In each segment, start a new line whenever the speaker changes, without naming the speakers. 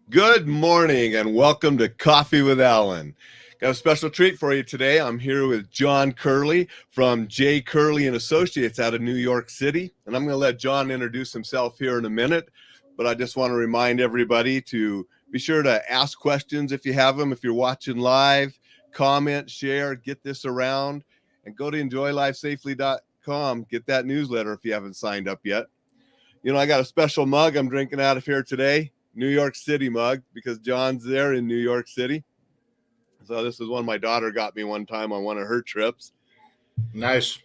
Good morning and welcome to Coffee with Alain. Got a special treat for you today. I'm here with John Curley from J. Curley and Associates out of New York City. And I'm going to let John introduce himself here in a minute. But I just want to remind everybody to be sure to ask questions if you have them. If you're watching live, comment, share, get this around, and go to enjoylifesafely.com. Get that newsletter if you haven't signed up yet. You know, I got a special mug I'm drinking out of here today. New York City mug, because John's there in New York City. So this is one my daughter got me one time on one of her trips.
Nice.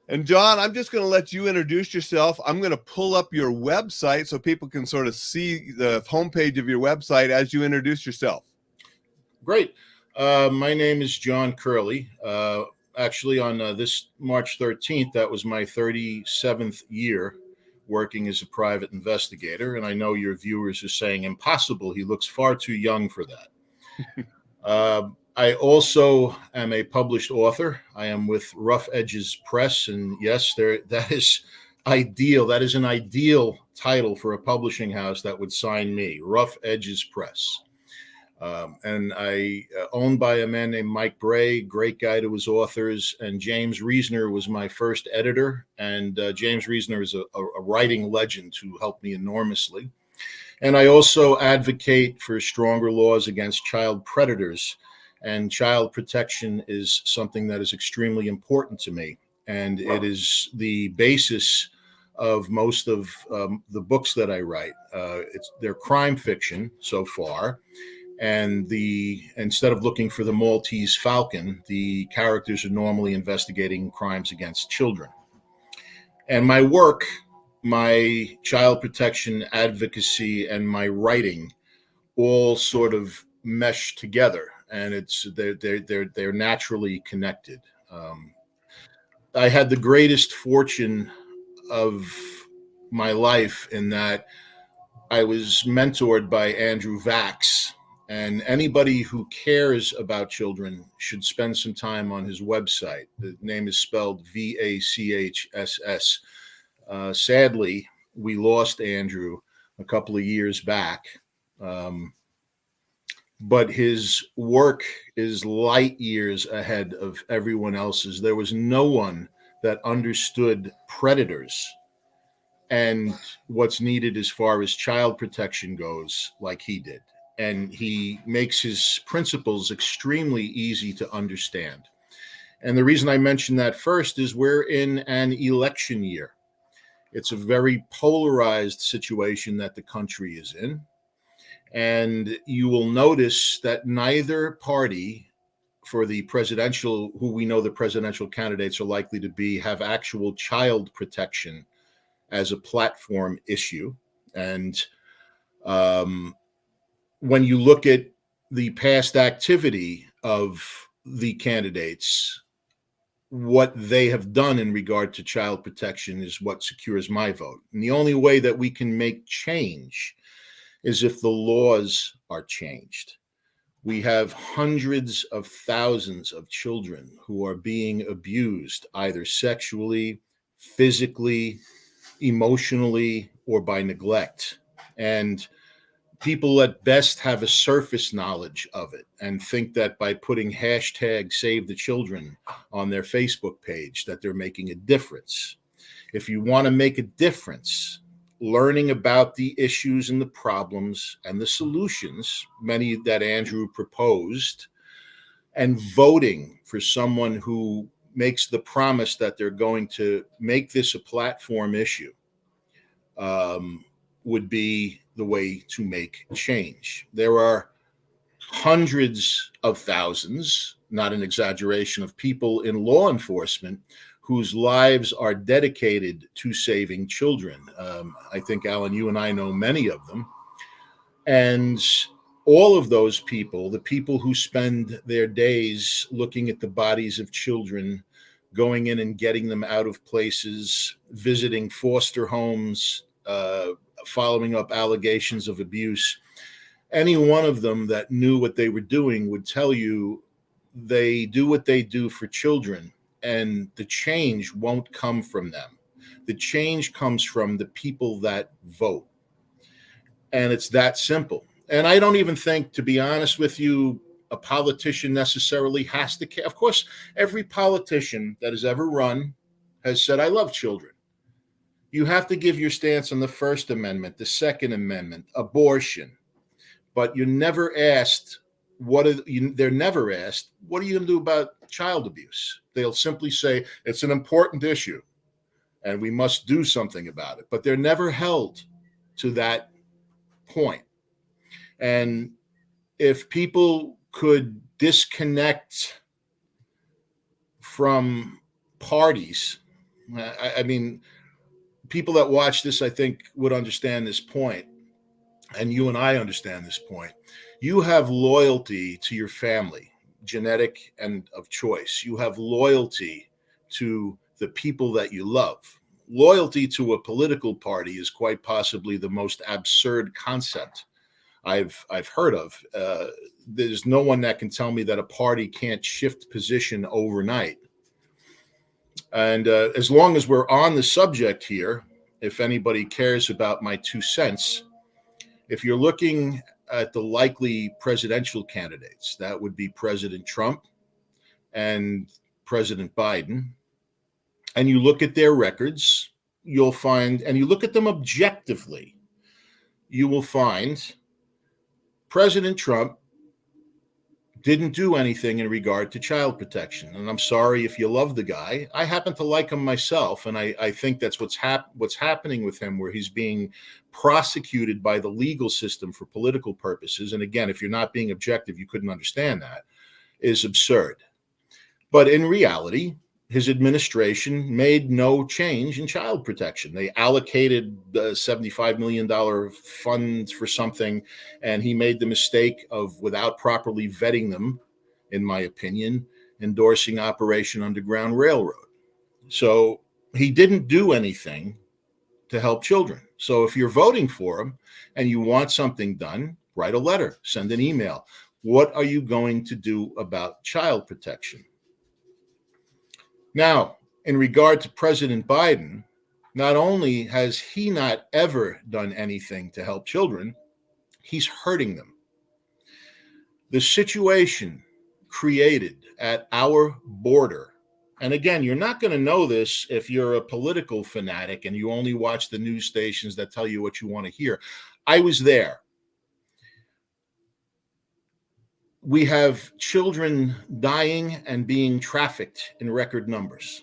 And John, I'm just going to let you introduce yourself. I'm going to pull up your website so people can sort of see the homepage of your website as you introduce yourself.
Great. My name is John Curley. Actually, on this March 13th, that was my 37th year working as a private investigator. And I know your viewers are saying, impossible. He looks far too young for that. I also am a published author. I am with Rough Edges Press. And yes, that is ideal. That is an ideal title for a publishing house that would sign me, Rough Edges Press. And I owned by a man named Mike Bray, great guy to his authors, and James Reasoner was my first editor. And James Reasoner is a writing legend who helped me enormously. And I also advocate for stronger laws against child predators. And child protection is something that is extremely important to me. And it is the basis of most of the books that I write. They're crime fiction so far. And instead of looking for the Maltese Falcon, the characters are normally investigating crimes against children. And my work, my child protection advocacy, and my writing all sort of mesh together, and they're naturally connected. I had the greatest fortune of my life in that I was mentored by Andrew Vax. And anybody who cares about children should spend some time on his website. The name is spelled Vachss. Sadly, we lost Andrew a couple of years back. But his work is light years ahead of everyone else's. There was no one that understood predators and what's needed as far as child protection goes like he did. And he makes his principles extremely easy to understand. And the reason I mention that first is we're in an election year. It's a very polarized situation that the country is in. And you will notice that neither party for the presidential, who we know the presidential candidates are likely to be, have actual child protection as a platform issue. And when you look at the past activity of the candidates, what they have done in regard to child protection is what secures my vote. And the only way that we can make change is if the laws are changed. We have hundreds of thousands of children who are being abused, either sexually, physically, emotionally, or by neglect. And people at best have a surface knowledge of it and think that by putting hashtag Save the Children on their Facebook page that they're making a difference. If you want to make a difference, learning about the issues and the problems and the solutions, many that Andrew proposed, and voting for someone who makes the promise that they're going to make this a platform issue, would be the way to make change. There are hundreds of thousands, not an exaggeration, of people in law enforcement whose lives are dedicated to saving children. I think, Alain, you and I know many of them. And all of those people, the people who spend their days looking at the bodies of children, going in and getting them out of places, visiting foster homes, following up allegations of abuse, any one of them that knew what they were doing would tell you they do what they do for children, and the change won't come from them. The change comes from the people that vote. And it's that simple. And I don't even think, to be honest with you, a politician necessarily has to care. Of course, every politician that has ever run has said, I love children. You have to give your stance on the First Amendment, the Second Amendment, abortion, but you're never asked they're never asked, what are you going to do about child abuse? They'll simply say, it's an important issue and we must do something about it. But they're never held to that point. And if people could disconnect from parties, I mean, people that watch this, I think, would understand this point, and you and I understand this point. You have loyalty to your family, genetic and of choice. You have loyalty to the people that you love. Loyalty to a political party is quite possibly the most absurd concept I've heard of. There's no one that can tell me that a party can't shift position overnight. And as long as we're on the subject here, if anybody cares about my 2 cents, if you're looking at the likely presidential candidates, that would be President Trump and President Biden, and you look at their records, you'll find, and you look at them objectively, you will find President Trump didn't do anything in regard to child protection. And I'm sorry if you love the guy. I happen to like him myself, and I think that's what's happening with him, where he's being prosecuted by the legal system for political purposes. And again, if you're not being objective, you couldn't understand that, is absurd. But in reality, his administration made no change in child protection. They allocated the $75 million funds for something, and he made the mistake of, without properly vetting them, in my opinion, endorsing Operation Underground Railroad. So he didn't do anything to help children. So if you're voting for him and you want something done, write a letter, send an email. What are you going to do about child protection? Now, in regard to President Biden, not only has he not ever done anything to help children, he's hurting them. The situation created at our border, and again, you're not going to know this if you're a political fanatic and you only watch the news stations that tell you what you want to hear. I was there. We have children dying and being trafficked in record numbers.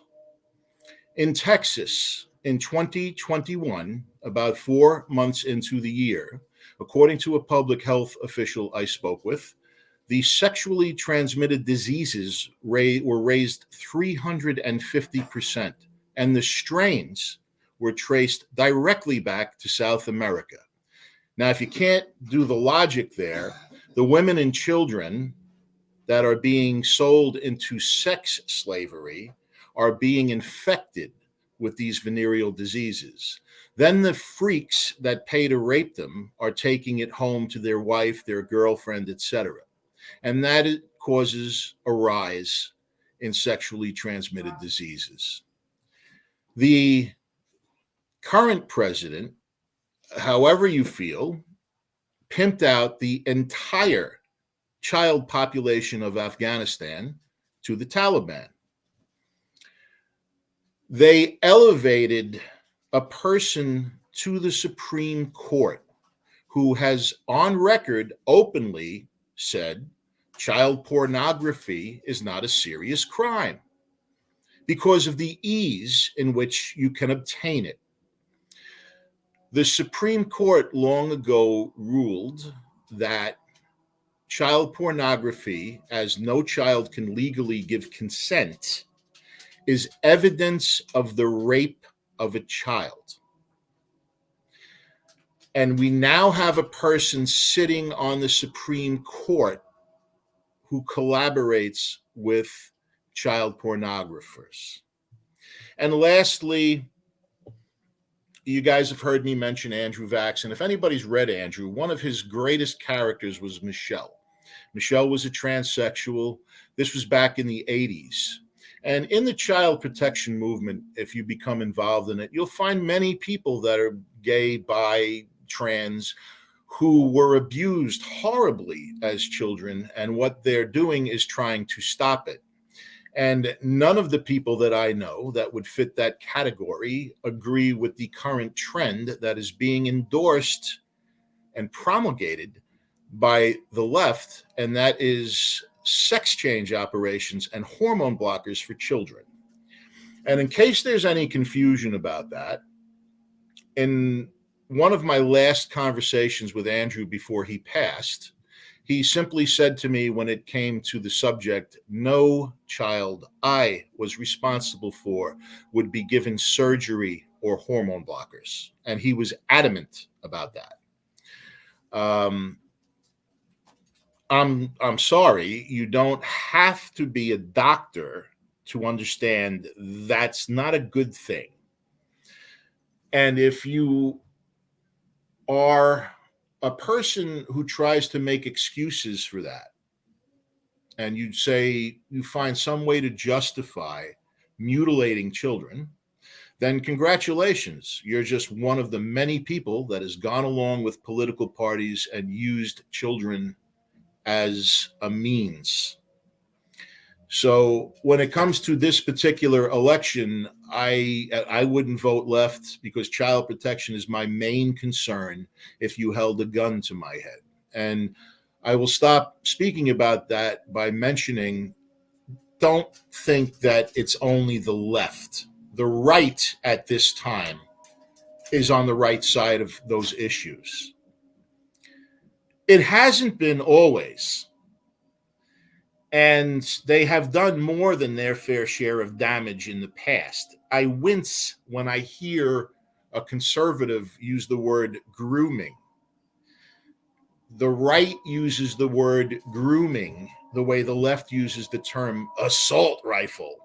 In Texas, in 2021, about 4 months into the year, according to a public health official I spoke with, the sexually transmitted diseases were raised 350%, and the strains were traced directly back to South America. Now, if you can't do the logic there, the women and children that are being sold into sex slavery are being infected with these venereal diseases. Then the freaks that pay to rape them are taking it home to their wife, their girlfriend, etc. And that causes a rise in sexually transmitted diseases. The current president, however you feel, pimped out the entire child population of Afghanistan to the Taliban. They elevated a person to the Supreme Court who has on record openly said child pornography is not a serious crime because of the ease in which you can obtain it. The Supreme Court long ago ruled that child pornography, as no child can legally give consent, is evidence of the rape of a child. And we now have a person sitting on the Supreme Court who collaborates with child pornographers. And lastly, you guys have heard me mention Andrew Vaxon. If anybody's read Andrew, one of his greatest characters was Michelle. Michelle was a transsexual. This was back in the 80s. And in the child protection movement, if you become involved in it, you'll find many people that are gay, bi, trans, who were abused horribly as children, and what they're doing is trying to stop it. And none of the people that I know that would fit that category agree with the current trend that is being endorsed and promulgated by the left, and that is sex change operations and hormone blockers for children. And in case there's any confusion about that, in one of my last conversations with Andrew before he passed, he simply said to me when it came to the subject, no child I was responsible for would be given surgery or hormone blockers. And he was adamant about that. I'm sorry, you don't have to be a doctor to understand that's not a good thing. And if you are a person who tries to make excuses for that, and you say you find some way to justify mutilating children, then congratulations. You're just one of the many people that has gone along with political parties and used children as a means. So when it comes to this particular election, I wouldn't vote left, because child protection is my main concern if you held a gun to my head. And I will stop speaking about that by mentioning, don't think that it's only the left. The right at this time is on the right side of those issues. It hasn't been always. And they have done more than their fair share of damage in the past. I wince when I hear a conservative use the word grooming. The right uses the word grooming the way the left uses the term assault rifle.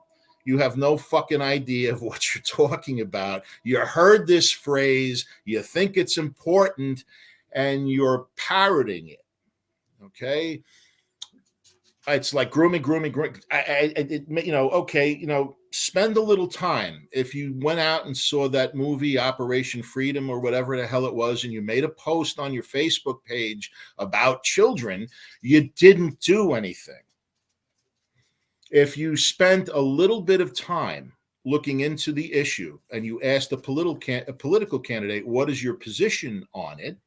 You have no fucking idea of what you're talking about. You heard this phrase, you think it's important, and you're parroting it. Okay? It's like grooming. Spend a little time. If you went out and saw that movie, Operation Freedom, or whatever the hell it was, and you made a post on your Facebook page about children, you didn't do anything. If you spent a little bit of time looking into the issue and you asked a political candidate, what is your position on it,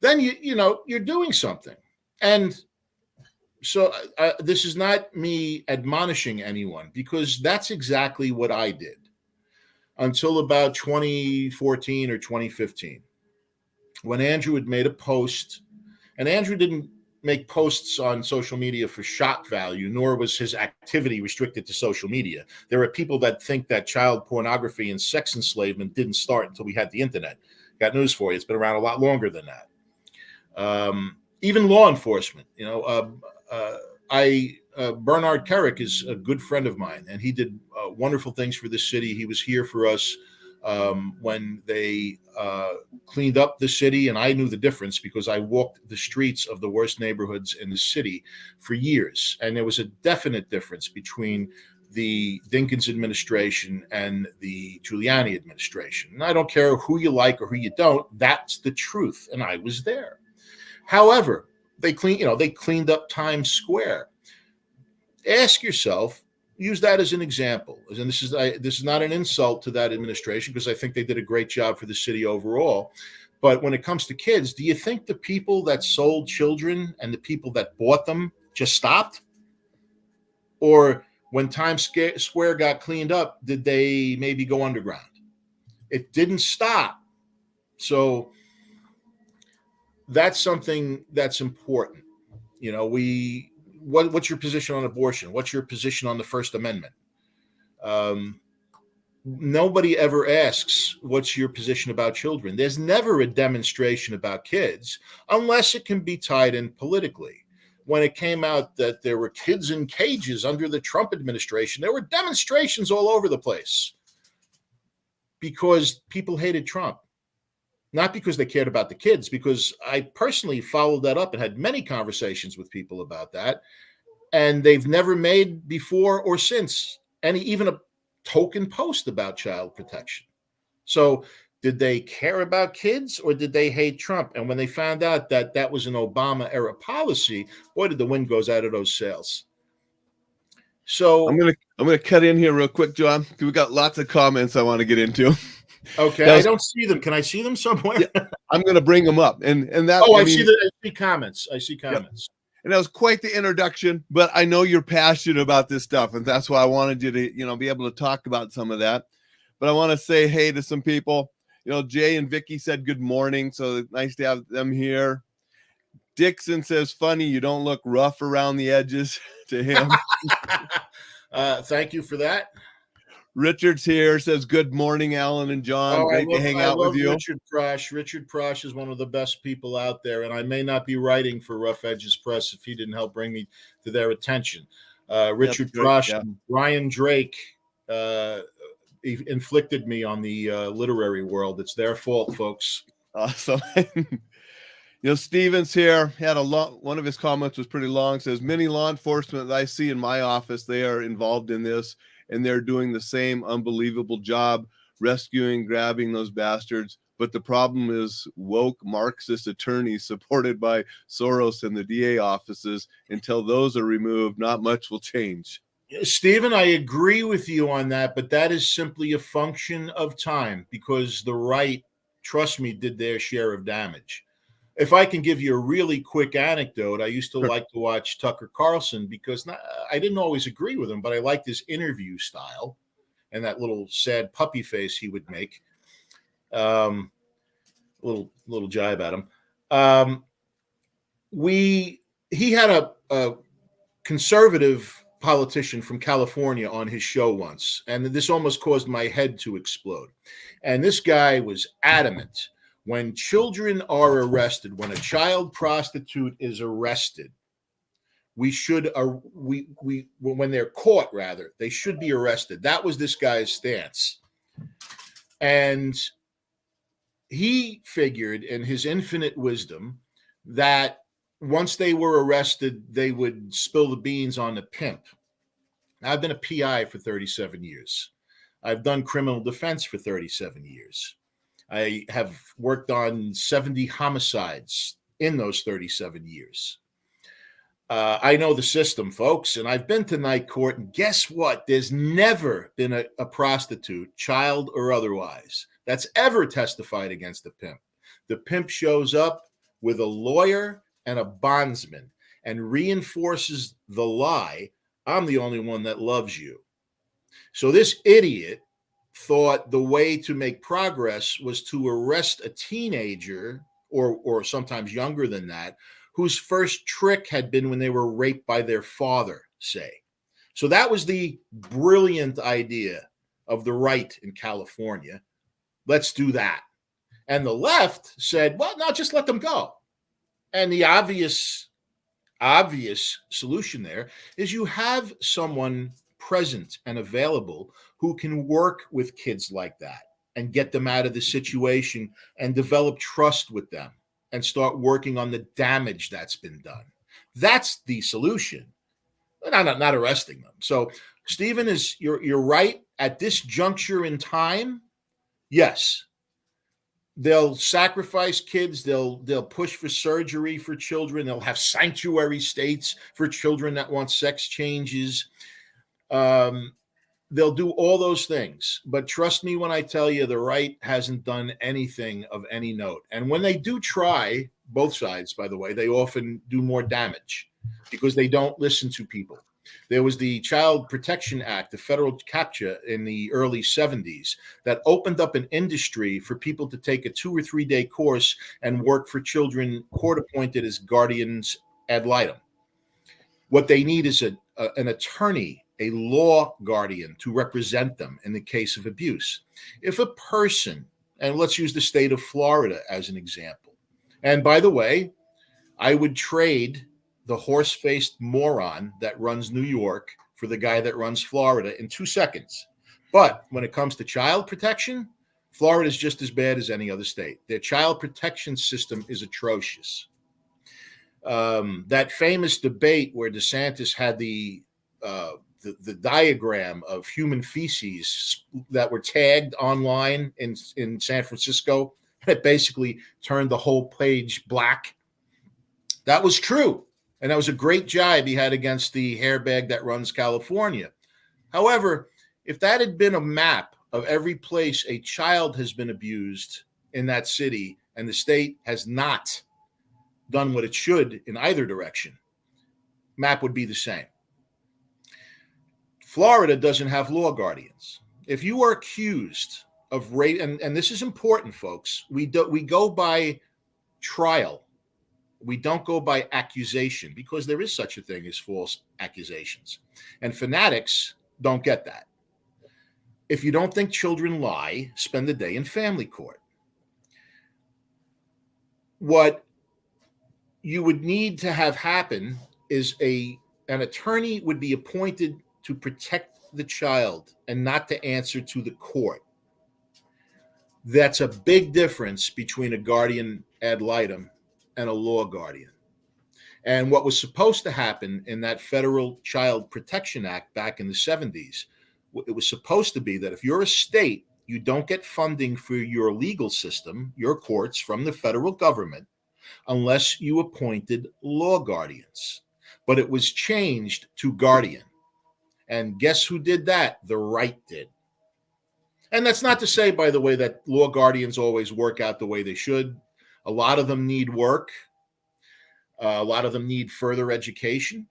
then you're doing something. And so this is not me admonishing anyone, because that's exactly what I did until about 2014 or 2015, when Andrew had made a post. And Andrew didn't make posts on social media for shock value, nor was his activity restricted to social media. There are people that think that child pornography and sex enslavement didn't start until we had the internet. Got news for you. It's been around a lot longer than that. Even law enforcement, Bernard Carrick is a good friend of mine, and he did wonderful things for this city. He was here for us when they cleaned up the city, and I knew the difference because I walked the streets of the worst neighborhoods in the city for years. And there was a definite difference between the Dinkins administration and the Giuliani administration. And I don't care who you like or who you don't, that's the truth. And I was there. However, they cleaned up Times Square. Ask yourself, use that as an example. And this is not an insult to that administration, because I think they did a great job for the city overall. But when it comes to kids, do you think the people that sold children and the people that bought them just stopped? Or when Times Square got cleaned up, did they maybe go underground? It didn't stop. So that's something that's important. What's your position on abortion? What's your position on the First Amendment? Nobody ever asks, what's your position about children? There's never a demonstration about kids unless it can be tied in politically. When it came out that there were kids in cages under the Trump administration, there were demonstrations all over the place because people hated Trump. Not because they cared about the kids, because I personally followed that up and had many conversations with people about that. And they've never made before or since even a token post about child protection. So Did they care about kids or did they hate Trump? And when they found out that that was an Obama era policy, boy, did the wind goes out of those sails.
I'm
So,
gonna cut in here real quick, John. We got lots of comments I want to get into.
okay,
Now,
I don't see them. Can I see them somewhere?
yeah, I'm gonna bring them up, and that
Oh,
I
I
mean,
see the I see comments. I see
yep.
comments.
And that was quite the introduction. But I know you're passionate about this stuff, and that's why I wanted you to, be able to talk about some of that. But I want to say hey to some people. Jay and Vicky said good morning, so nice to have them here. Dixon says, funny, you don't look rough around the edges to him.
Thank you for that.
Richard's here, says, good morning, Alan and John.
Oh,
Great to hang
I
out with
love
you.
Richard Prosh. Richard Prosh is one of the best people out there, and I may not be writing for Rough Edges Press if he didn't help bring me to their attention. Richard Prosh,
yeah.
and Brian Drake inflicted me on the literary world. It's their fault, folks.
Awesome. Stevens here had one of his comments was pretty long. Says, many law enforcement that I see in my office, they are involved in this, and they're doing the same unbelievable job rescuing, grabbing those bastards. But the problem is woke Marxist attorneys supported by Soros and the DA offices. Until those are removed, not much will change.
Stephen, I agree with you on that, but that is simply a function of time because the right, trust me, did their share of damage. If I can give you a really quick anecdote, I used to like to watch Tucker Carlson because I didn't always agree with him, but I liked his interview style and that little sad puppy face he would make. Little jibe at him. He had a conservative politician from California on his show once, and this almost caused my head to explode. And this guy was adamant. When children are arrested, when a child prostitute is arrested, we should when they're caught, rather, they should be arrested. That was this guy's stance. And he figured in his infinite wisdom that once they were arrested, they would spill the beans on the pimp. Now, I've been a PI for 37 years. I've done criminal defense for 37 years. I have worked on 70 homicides in those 37 years. I know the system, folks, and I've been to night court, and guess what? There's never been a prostitute, child or otherwise, that's ever testified against the pimp. The pimp shows up with a lawyer and a bondsman and reinforces the lie, I'm the only one that loves you. So this idiot thought the way to make progress was to arrest a teenager or sometimes younger than that, whose first trick had been when they were raped by their father, say. So that was the brilliant idea of the right in California. Let's do that. And the left said, well, no, just let them go. And the obvious solution there is you have someone present and available who can work with kids like that and get them out of the situation and develop trust with them and start working on the damage that's been done. That's the solution. Not arresting them. So, Stephen, you're right. At this juncture in time, yes, they'll sacrifice kids. They'll push for surgery for children. They'll have sanctuary states for children that want sex changes. They'll do all those things. But trust me when I tell you, the right hasn't done anything of any note. And when they do try, both sides, by the way, they often do more damage because they don't listen to people. There was the Child Protection Act, the federal CAPTCHA in the early 70s that opened up an industry for people to take a 2 or 3 day course and work for children court appointed as guardians ad litem. What they need is an attorney, a law guardian to represent them in the case of abuse. If a person, and let's use the state of Florida as an example, and by the way, I would trade the horse-faced moron that runs New York for the guy that runs Florida in 2 seconds. But when it comes to child protection, Florida is just as bad as any other state. Their child protection system is atrocious. That famous debate where DeSantis had the the diagram of human feces that were tagged online in San Francisco. It basically turned the whole page black. That was true. And that was a great jibe he had against the hairbag that runs California. However, if that had been a map of every place a child has been abused in that city and the state has not done what it should in either direction, map would be the same. Florida doesn't have law guardians. If you are accused of rape, and this is important, folks, we go by trial. We don't go by accusation, because there is such a thing as false accusations. And fanatics don't get that. If you don't think children lie, spend the day in family court. What you would need to have happen is an attorney would be appointed to protect the child and not to answer to the court. That's a big difference between a guardian ad litem and a law guardian. And what was supposed to happen in that Federal Child Protection Act back in the 70s, it was supposed to be that if you're a state, you don't get funding for your legal system, your courts, from the federal government, unless you appointed law guardians. But it was changed to guardian. And guess who did that? The right did. And that's not to say, by the way, that law guardians always work out the way they should. A lot of them need work. A lot of them need further education.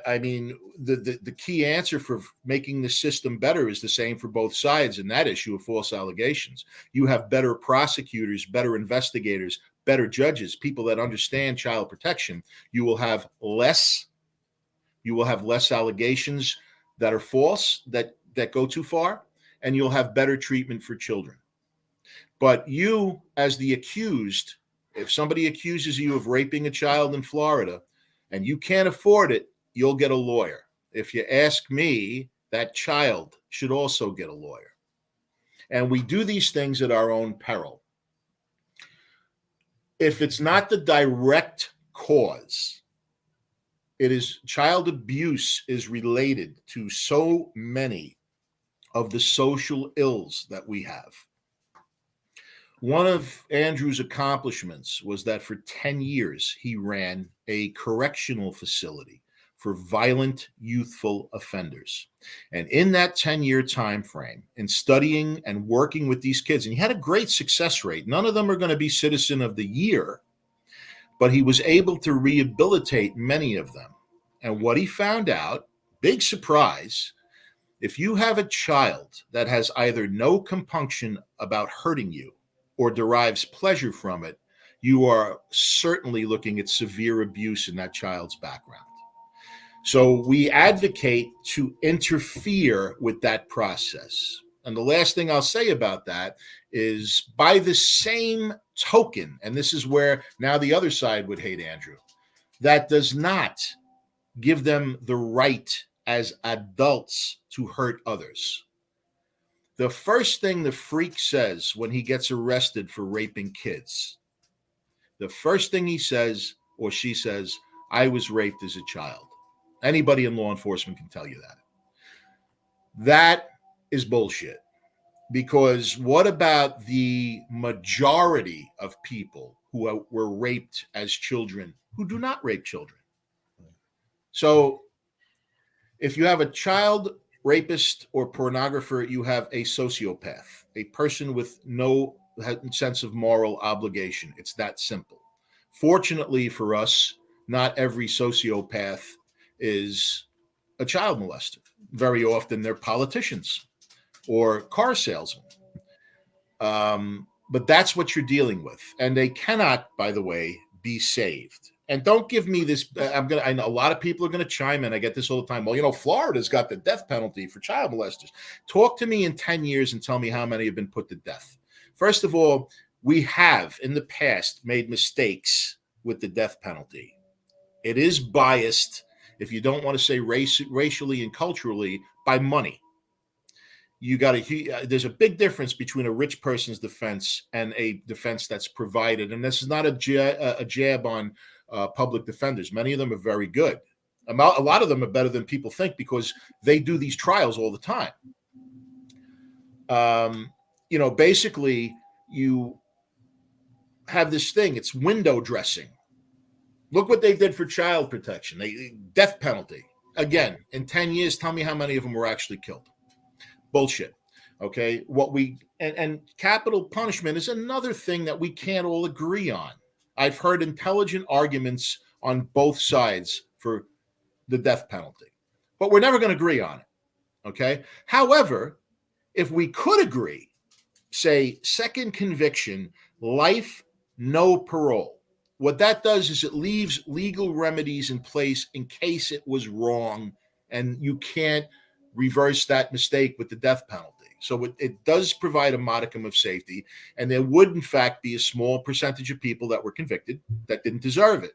I mean, the key answer for making the system better is the same for both sides in that issue of false allegations. You have better prosecutors, better investigators, better judges, people that understand child protection. You will have less allegations that are false, that go too far, and you'll have better treatment for children. But you, as the accused, if somebody accuses you of raping a child in Florida and you can't afford it, you'll get a lawyer. If you ask me, that child should also get a lawyer. And we do these things at our own peril. If it's not the direct cause, it is child abuse is related to so many of the social ills that we have. One of Andrew's accomplishments was that for 10 years, he ran a correctional facility for violent youthful offenders. And in that 10-year time frame, in studying and working with these kids, and he had a great success rate. None of them are going to be Citizen of the Year, but he was able to rehabilitate many of them. And what he found out, big surprise, if you have a child that has either no compunction about hurting you or derives pleasure from it, you are certainly looking at severe abuse in that child's background. So we advocate to interfere with that process. And the last thing I'll say about that is, by the same token, and this is where now the other side would hate Andrew, that does not give them the right as adults to hurt others. The first thing the freak says when he gets arrested for raping kids, the first thing he says or she says, I was raped as a child. Anybody in law enforcement can tell you that. That is bullshit. Because what about the majority of people who were raped as children who do not rape children? So if you have a child rapist or pornographer, you have a sociopath, a person with no sense of moral obligation. It's that simple. Fortunately for us, not every sociopath is a child molester. Very often they're politicians or car salesmen. But that's what you're dealing with. And they cannot, by the way, be saved. And don't give me this. I know a lot of people are going to chime in. I get this all the time. Well, Florida's got the death penalty for child molesters. Talk to me in 10 years and tell me how many have been put to death. First of all, we have in the past made mistakes with the death penalty. It is biased, if you don't want to say racially and culturally, by money. There's a big difference between a rich person's defense and a defense that's provided. And this is not a jab on public defenders. Many of them are very good. A lot of them are better than people think because they do these trials all the time. Basically, you have this thing. It's window dressing. Look what they did for child protection. Death penalty. Again, in 10 years, tell me how many of them were actually killed. Bullshit. Okay. And capital punishment is another thing that we can't all agree on. I've heard intelligent arguments on both sides for the death penalty, but we're never going to agree on it. Okay. However, if we could agree, say second conviction, life, no parole. What that does is it leaves legal remedies in place in case it was wrong and you can't reverse that mistake with the death penalty. So it does provide a modicum of safety, and there would in fact be a small percentage of people that were convicted that didn't deserve it.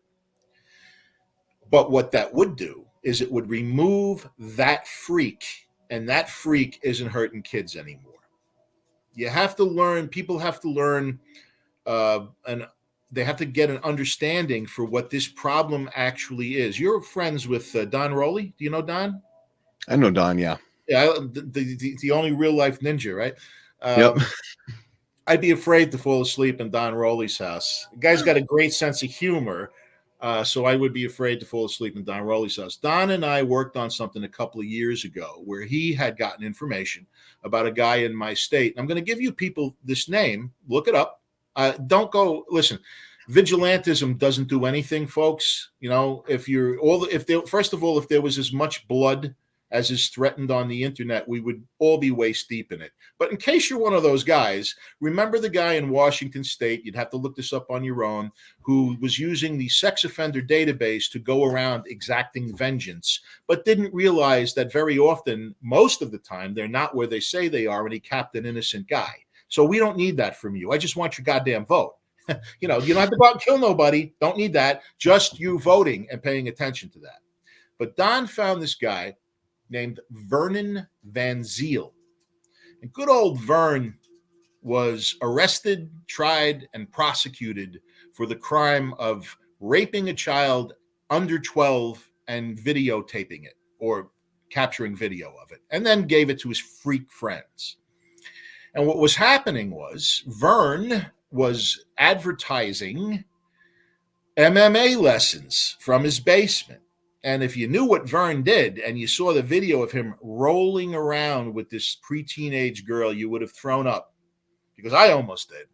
But what that would do is it would remove that freak, and that freak isn't hurting kids anymore. You have to learn, people have to learn, and they have to get an understanding for what this problem actually is. You're friends with Don Rowley. Do you know Don?
I know Don, yeah.
Yeah, the only real life ninja, right?
Yep.
I'd be afraid to fall asleep in Don Rowley's house. The guy's got a great sense of humor, so I would be afraid to fall asleep in Don Rowley's house. Don and I worked on something a couple of years ago where he had gotten information about a guy in my state. I'm going to give you people this name. Look it up. Don't go listen. Vigilantism doesn't do anything, folks. If there was as much blood as is threatened on the internet, we would all be waist deep in it. But in case you're one of those guys, remember the guy in Washington State, you'd have to look this up on your own, who was using the sex offender database to go around exacting vengeance, but didn't realize that very often, most of the time, they're not where they say they are, and he capped an innocent guy. So we don't need that from you. I just want your goddamn vote. You don't have to go out and kill nobody. Don't need that. Just you voting and paying attention to that. But Don found this guy named Vernon Van Zyl. And good old Vern was arrested, tried, and prosecuted for the crime of raping a child under 12 and videotaping it or capturing video of it, and then gave it to his freak friends. And what was happening was Vern was advertising MMA lessons from his basement. And if you knew what Vern did and you saw the video of him rolling around with this pre-teenage girl, you would have thrown up, because I almost did.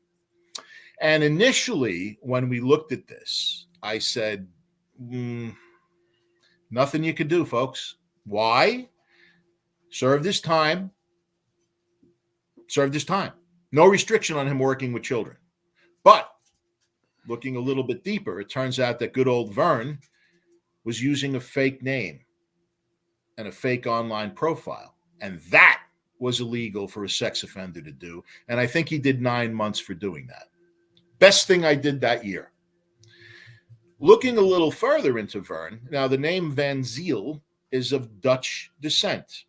And initially, when we looked at this, I said, nothing you could do, folks. Why? Serve this time. No restriction on him working with children. But looking a little bit deeper, it turns out that good old Vern was using a fake name and a fake online profile. And that was illegal for a sex offender to do. And I think he did 9 months for doing that. Best thing I did that year. Looking a little further into Vern, now the name Van Zyl is of Dutch descent.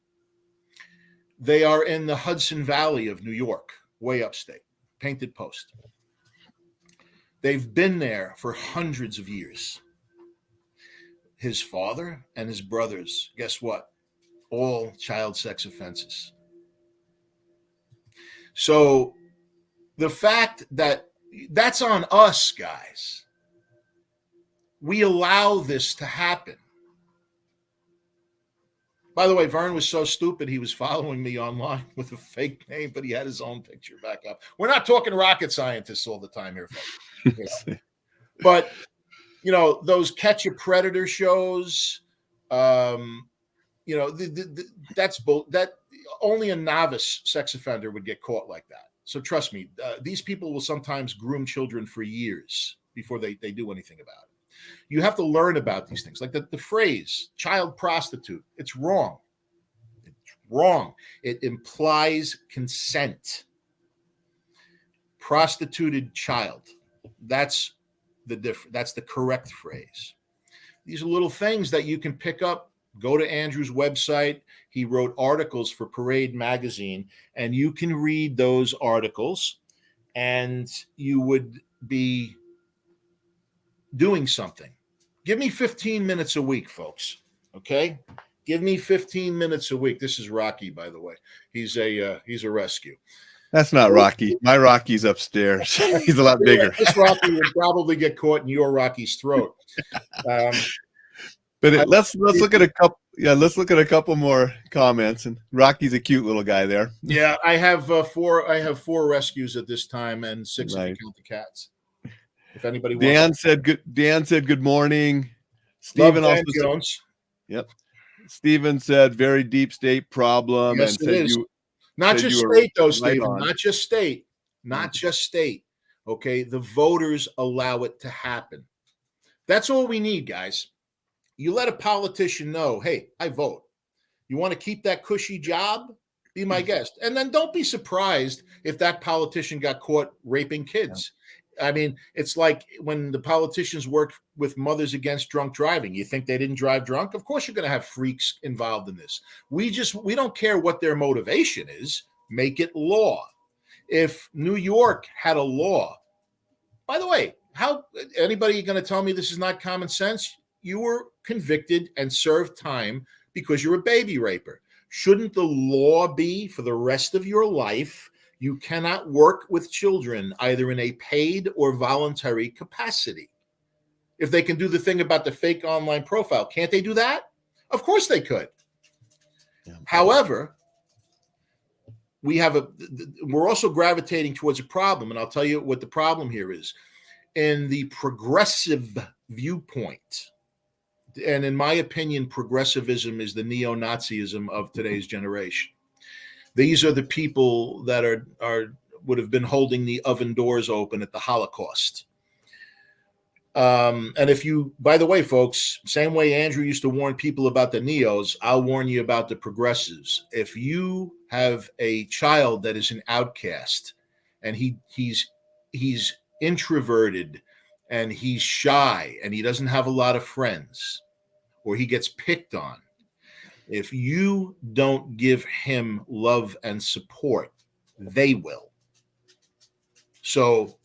They are in the Hudson Valley of New York, way upstate, Painted Post. They've been there for hundreds of years. His father and his brothers, guess what? All child sex offenses. So the fact that that's on us, guys. We allow this to happen. By the way, Vern was so stupid, he was following me online with a fake name, but he had his own picture back up. We're not talking rocket scientists all the time here, folks. But those catch a predator shows, that's that only a novice sex offender would get caught like that. So trust me, these people will sometimes groom children for years before they do anything about it. You have to learn about these things, like the phrase child prostitute. It's wrong. It's wrong. It implies consent. Prostituted child. That's the correct phrase. These are little things that you can pick up. Go to Andrew's website. He wrote articles for Parade magazine, and you can read those articles, and you would be doing something. Give me 15 minutes a week, folks. Okay, give me 15 minutes a week. This is Rocky, by the way. He's a rescue.
That's not Rocky. My Rocky's upstairs. He's a lot bigger.
This Rocky would probably get caught in your Rocky's throat.
But let's look at a couple. Yeah, let's look at a couple more comments. And Rocky's a cute little guy there.
Yeah, I have four. I have 4 rescues at this time, and 6 if you count the cats. If anybody wants.
Dan said good morning.
Stephen also Jones.
Yep. Stephen said very deep state problem.
Yes,
and said
is.
you
not just state though, Stephen.
On.
Not just state. Not just state. Okay, the voters allow it to happen. That's all we need, guys. You let a politician know, hey, I vote. You want to keep that cushy job? Be my guest. And then don't be surprised if that politician got caught raping kids. Yeah. I mean, it's like when the politicians work with Mothers Against Drunk Driving. You think they didn't drive drunk? Of course you're going to have freaks involved in this. We don't care what their motivation is. Make it law. If New York had a law, by the way, how anybody going to tell me this is not common sense? You were convicted and served time because you're a baby raper. Shouldn't the law be for the rest of your life? You cannot work with children either in a paid or voluntary capacity. If they can do the thing about the fake online profile, can't they do that? Of course they could. Yeah. However, we're also gravitating towards a problem, and I'll tell you what the problem here is. In the progressive viewpoint, and in my opinion, progressivism is the neo-Nazism of today's generation. These are the people that would have been holding the oven doors open at the Holocaust. And if you, by the way, folks, same way Andrew used to warn people about the neos, I'll warn you about the progressives. If you have a child that is an outcast and he's introverted and he's shy and he doesn't have a lot of friends, or he gets picked on, if you don't give him love and support, they will. So,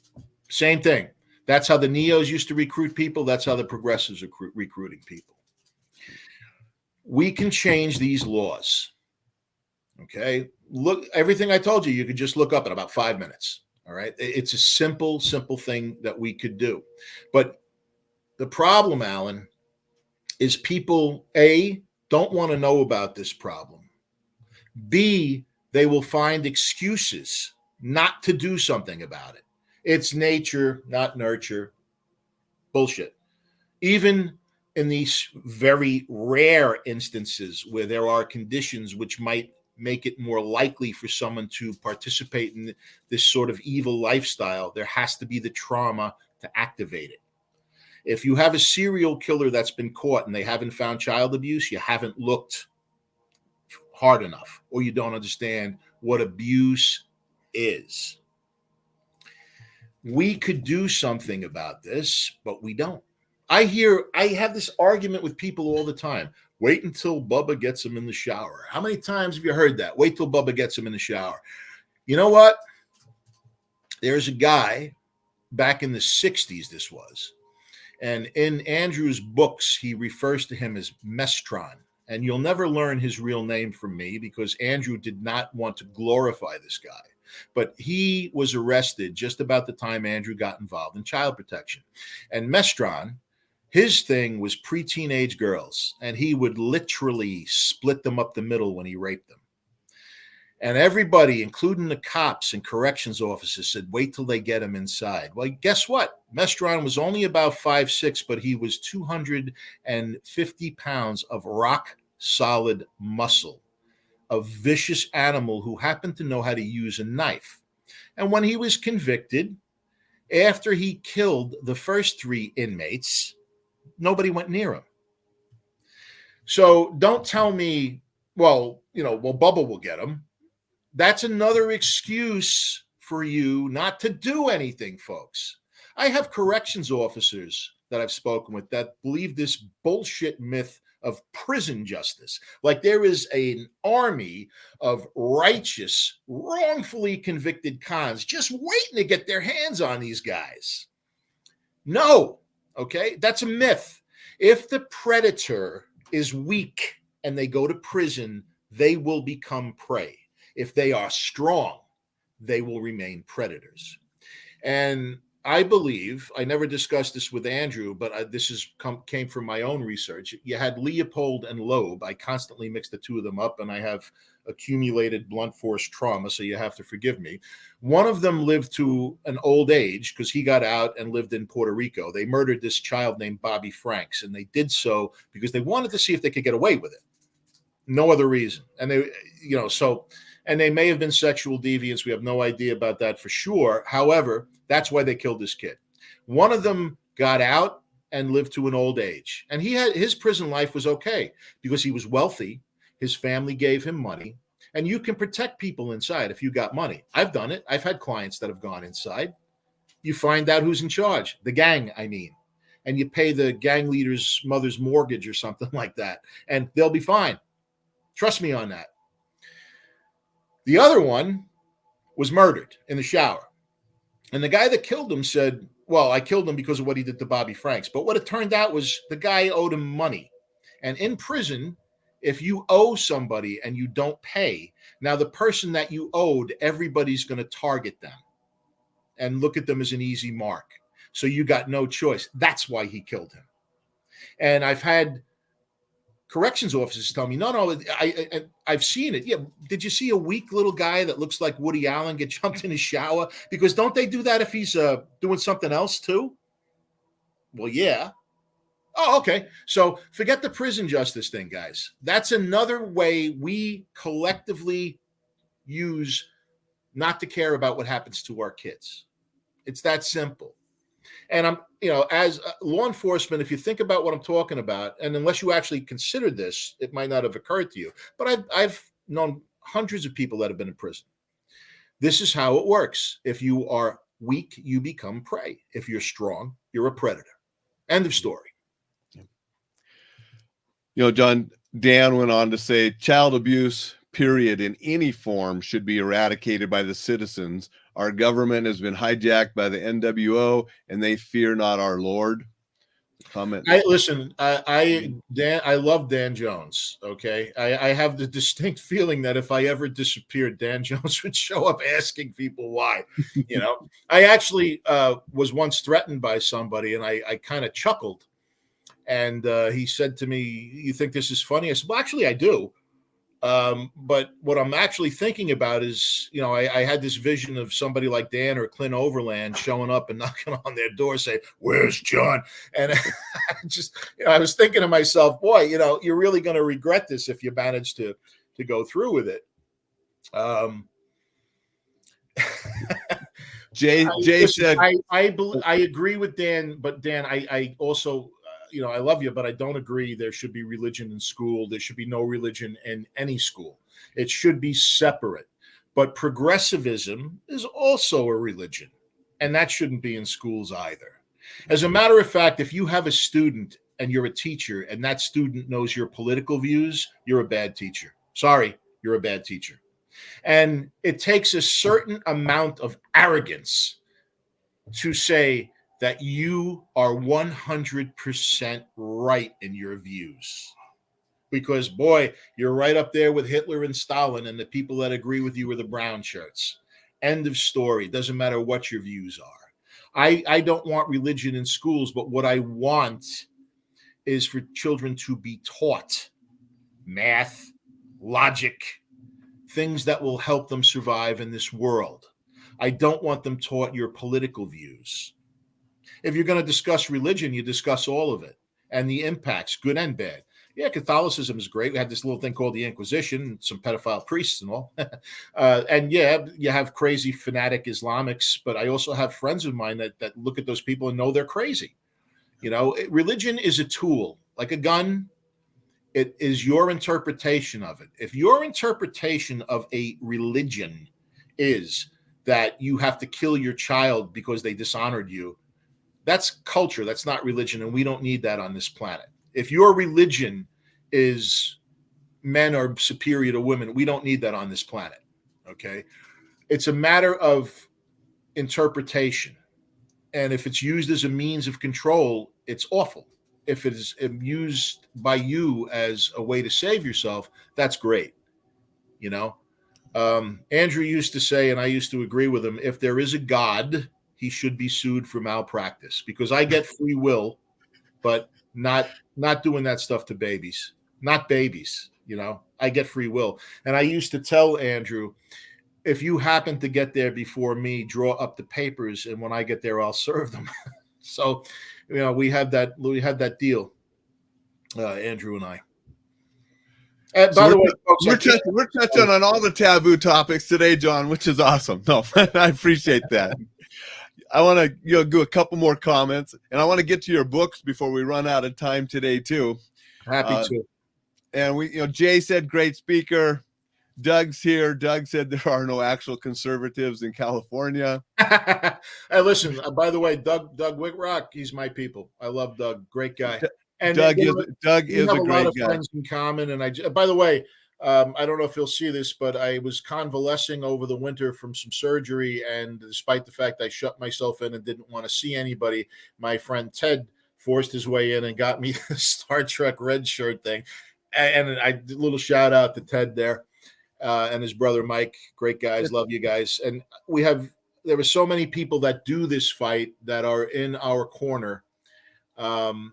same thing. That's how the neos used to recruit people. That's how the progressives are recruiting people. We can change these laws. Okay? Look, everything I told you, you could just look up in about 5 minutes. All right? It's a simple thing that we could do. But the problem, Alan, is people, A, don't want to know about this problem. B, they will find excuses not to do something about it. It's nature, not nurture. Bullshit. Even in these very rare instances where there are conditions which might make it more likely for someone to participate in this sort of evil lifestyle, there has to be the trauma to activate it. If you have a serial killer that's been caught and they haven't found child abuse, you haven't looked hard enough, or you don't understand what abuse is. We could do something about this, but we don't. I have this argument with people all the time. Wait until Bubba gets him in the shower. How many times have you heard that? Wait till Bubba gets him in the shower. You know what? There's a guy back in the 60s, this was. And in Andrew's books, he refers to him as Mestron. And you'll never learn his real name from me because Andrew did not want to glorify this guy. But he was arrested just about the time Andrew got involved in child protection. And Mestron, his thing was pre-teenage girls. And he would literally split them up the middle when he raped them. And everybody, including the cops and corrections officers, said, wait till they get him inside. Well, guess what? Mestron was only about 5'6", but he was 250 pounds of rock-solid muscle, a vicious animal who happened to know how to use a knife. And when he was convicted, after he killed the first 3 inmates, nobody went near him. So don't tell me, well, Bubba will get him. That's another excuse for you not to do anything, folks. I have corrections officers that I've spoken with that believe this bullshit myth of prison justice. Like there is an army of righteous, wrongfully convicted cons just waiting to get their hands on these guys. No, okay? That's a myth. If the predator is weak and they go to prison, they will become prey. If they are strong, they will remain predators. And I believe, I never discussed this with Andrew, but came from my own research. You had Leopold and Loeb. I constantly mix the two of them up, and I have accumulated blunt force trauma, so you have to forgive me. One of them lived to an old age because he got out and lived in Puerto Rico. They murdered this child named Bobby Franks, and they did so because they wanted to see if they could get away with it. No other reason. And and they may have been sexual deviants. We have no idea about that for sure. However, that's why they killed this kid. One of them got out and lived to an old age. And his prison life was okay because he was wealthy. His family gave him money. And you can protect people inside if you got money. I've done it. I've had clients that have gone inside. You find out who's in charge, the gang, I mean. And you pay the gang leader's mother's mortgage or something like that. And they'll be fine. Trust me on that. The other one was murdered in the shower. And the guy that killed him said, well, I killed him because of what he did to Bobby Franks. But what it turned out was the guy owed him money. And in prison, if you owe somebody and you don't pay, now the person that you owed, everybody's going to target them and look at them as an easy mark. So you got no choice. That's why he killed him. And I've had corrections officers tell me, no, I've seen it. Yeah, did you see a weak little guy that looks like Woody Allen get jumped in his shower? Because don't they do that if he's doing something else too? Well, yeah. Oh, okay. So forget the prison justice thing, guys. That's another way we collectively use not to care about what happens to our kids. It's that simple. And I'm, as law enforcement, if you think about what I'm talking about, and unless you actually considered this, it might not have occurred to you. But I've known hundreds of people that have been in prison. This is how it works. If you are weak, you become prey. If you're strong, you're a predator. End of story.
John, Dan went on to say, child abuse, period, in any form should be eradicated by the citizens. Our government has been hijacked by the NWO, and they fear not our Lord. Comment.
I love Dan Jones. Okay, I have the distinct feeling that if I ever disappeared, Dan Jones would show up asking people why. I actually was once threatened by somebody, and I kind of chuckled. And he said to me, "You think this is funny?" I said, "Well, actually, I do." But what I'm actually thinking about is, I had this vision of somebody like Dan or Clint Overland showing up and knocking on their door saying, "Where's John?" And I was thinking to myself, boy, you're really going to regret this if you manage to go through with it.
Jay said,
I agree with Dan, but Dan, I also, I love you, but I don't agree there should be religion in school. There should be no religion in any school. It should be separate. But progressivism is also a religion, and that shouldn't be in schools either. As a matter of fact, if you have a student and you're a teacher and that student knows your political views, you're a bad teacher. Sorry, you're a bad teacher. And it takes a certain amount of arrogance to say that you are 100% right in your views. Because, boy, you're right up there with Hitler and Stalin, and the people that agree with you are the brown shirts. End of story. Doesn't matter what your views are. I don't want religion in schools, but what I want is for children to be taught math, logic, things that will help them survive in this world. I don't want them taught your political views. If you're going to discuss religion, you discuss all of it and the impacts, good and bad. Yeah, Catholicism is great. We had this little thing called the Inquisition, some pedophile priests and all. And yeah, you have crazy fanatic Islamics, but I also have friends of mine that look at those people and know they're crazy. Religion is a tool, like a gun. It is your interpretation of it. If your interpretation of a religion is that you have to kill your child because they dishonored you, that's culture. That's not religion, and we don't need that on this planet. If your religion is men are superior to women, we don't need that on this planet, okay? It's a matter of interpretation, and if it's used as a means of control, it's awful. if it is used by you as a way to save yourself, that's great. You know, Andrew used to say, and I used to agree with him, if there is a God, he should be sued for malpractice, because I get free will, but not doing that stuff to babies, not babies. You know, I get free will. And I used to tell Andrew, if you happen to get there before me, draw up the papers, and when I get there, I'll serve them. So, you know, we had that deal, Andrew and I. And
So
by the way, folks,
we're touching on all the taboo topics today, John, which is awesome. No, I appreciate that. I want to do a couple more comments, and I want to get to your books before we run out of time today too.
Happy to.
And Jay said, great speaker. Doug's here. Doug said there are no actual conservatives in California.
Hey, listen, by the way, Doug Whitrock, he's my people. I love Doug. Great guy. And
Doug is a great guy.
A lot of friends in common. And by the way, I don't know if you'll see this, but I was convalescing over the winter from some surgery. And despite the fact I shut myself in and didn't want to see anybody, my friend Ted forced his way in and got me the Star Trek red shirt thing. And a little shout out to Ted there. And his brother Mike, great guys, love you guys. And there were so many people that do this fight that are in our corner.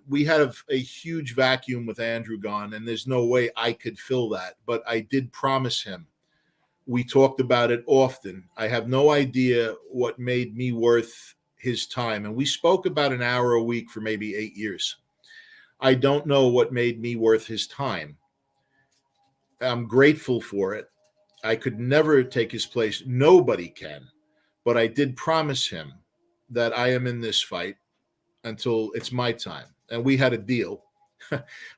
We had a huge vacuum with Andrew gone, and there's no way I could fill that. But I did promise him. We talked about it often. I have no idea what made me worth his time. And we spoke about an hour a week for maybe 8 years. I don't know what made me worth his time. I'm grateful for it. I could never take his place. Nobody can. But I did promise him that I am in this fight until it's my time. And we had a deal.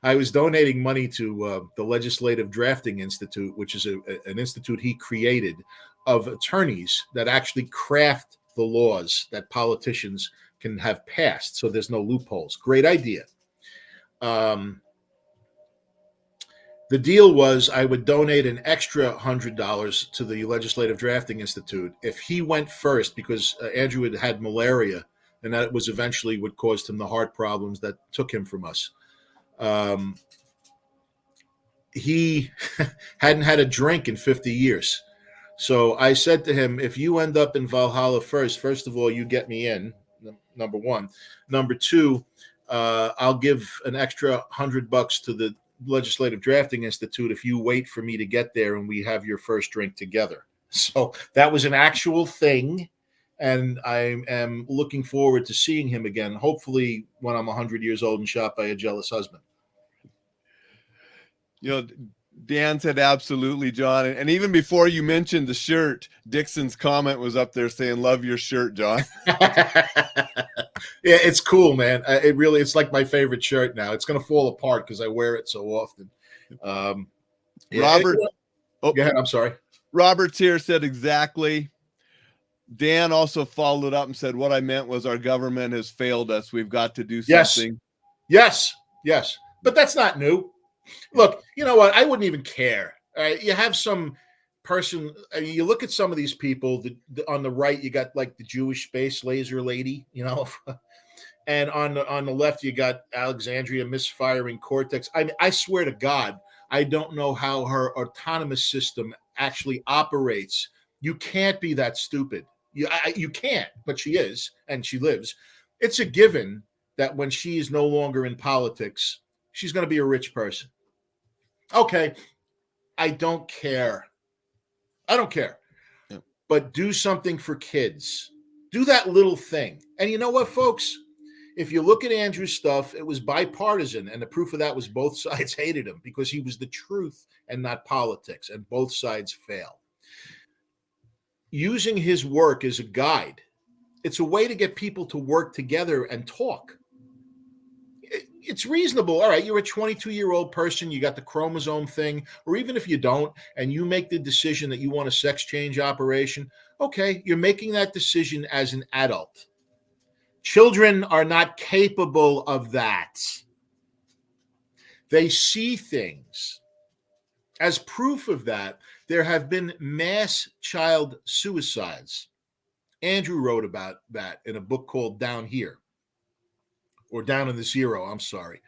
I was donating money to the Legislative Drafting Institute, which is an institute he created of attorneys that actually craft the laws that politicians can have passed. So there's no loopholes. Great idea. The deal was I would donate an extra $100 to the Legislative Drafting Institute if he went first, because Andrew had malaria, and that was eventually what caused him the heart problems that took him from us. He hadn't had a drink in 50 years. So I said to him, if you end up in Valhalla first of all, you get me in, number one. Number two, I'll give an extra $100 to the Legislative Drafting Institute if you wait for me to get there and we have your first drink together. So that was an actual thing, and I am looking forward to seeing him again, hopefully when I'm 100 years old and shot by a jealous husband.
Dan said absolutely, John. And even before you mentioned the shirt, Dixon's comment was up there saying, love your shirt, John.
Yeah, it's cool, man. It's like my favorite shirt now. It's going to fall apart because I wear it so often.
Robert.
Go ahead. I'm sorry.
Robert's here, said exactly. Dan also followed up and said, what I meant was our government has failed us. We've got to do something.
Yes. But that's not new. Look, you know what? I wouldn't even care. You have some person, you look at some of these people, on the right, you got like the Jewish space laser lady, and on the left, you got Alexandria misfiring Cortex. I swear to God, I don't know how her autonomous system actually operates. You can't be that stupid. You can't, but she is, and she lives. It's a given that when she is no longer in politics, she's going to be a rich person. Okay, I don't care. Yeah. But do something for kids. Do that little thing. And you know what, folks? If you look at Andrew's stuff, it was bipartisan, and the proof of that was both sides hated him because he was the truth and not politics, and both sides fail. Using his work as a guide, it's a way to get people to work together and talk. It's reasonable. All right, you're a 22-year-old person, you got the chromosome thing, or even if you don't, and you make the decision that you want a sex change operation, okay, you're making that decision as an adult. Children are not capable of that. They see things. As proof of that, there have been mass child suicides. Andrew wrote about that in a book called Down Here, or down in the zero. I'm sorry.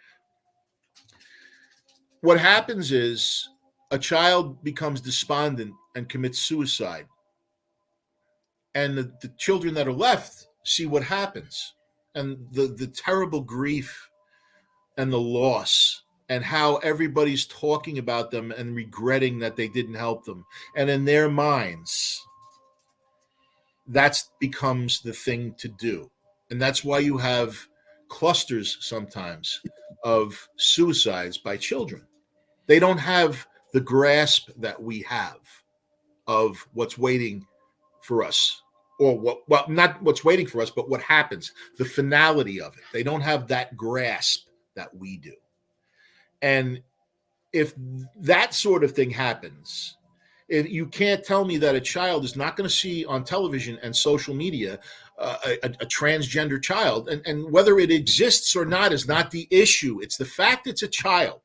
What happens is a child becomes despondent and commits suicide. And the children that are left see what happens and the terrible grief and the loss and how everybody's talking about them and regretting that they didn't help them. And in their minds, that becomes the thing to do. And that's why you have clusters sometimes of suicides by children. They don't have the grasp that we have of what's waiting for us, or well, not what's waiting for us, but what happens, the finality of it. They don't have that grasp that we do. And if that sort of thing happens, if you can't tell me that a child is not going to see on television and social media a transgender child, and whether it exists or not is not the issue. It's the fact it's a child.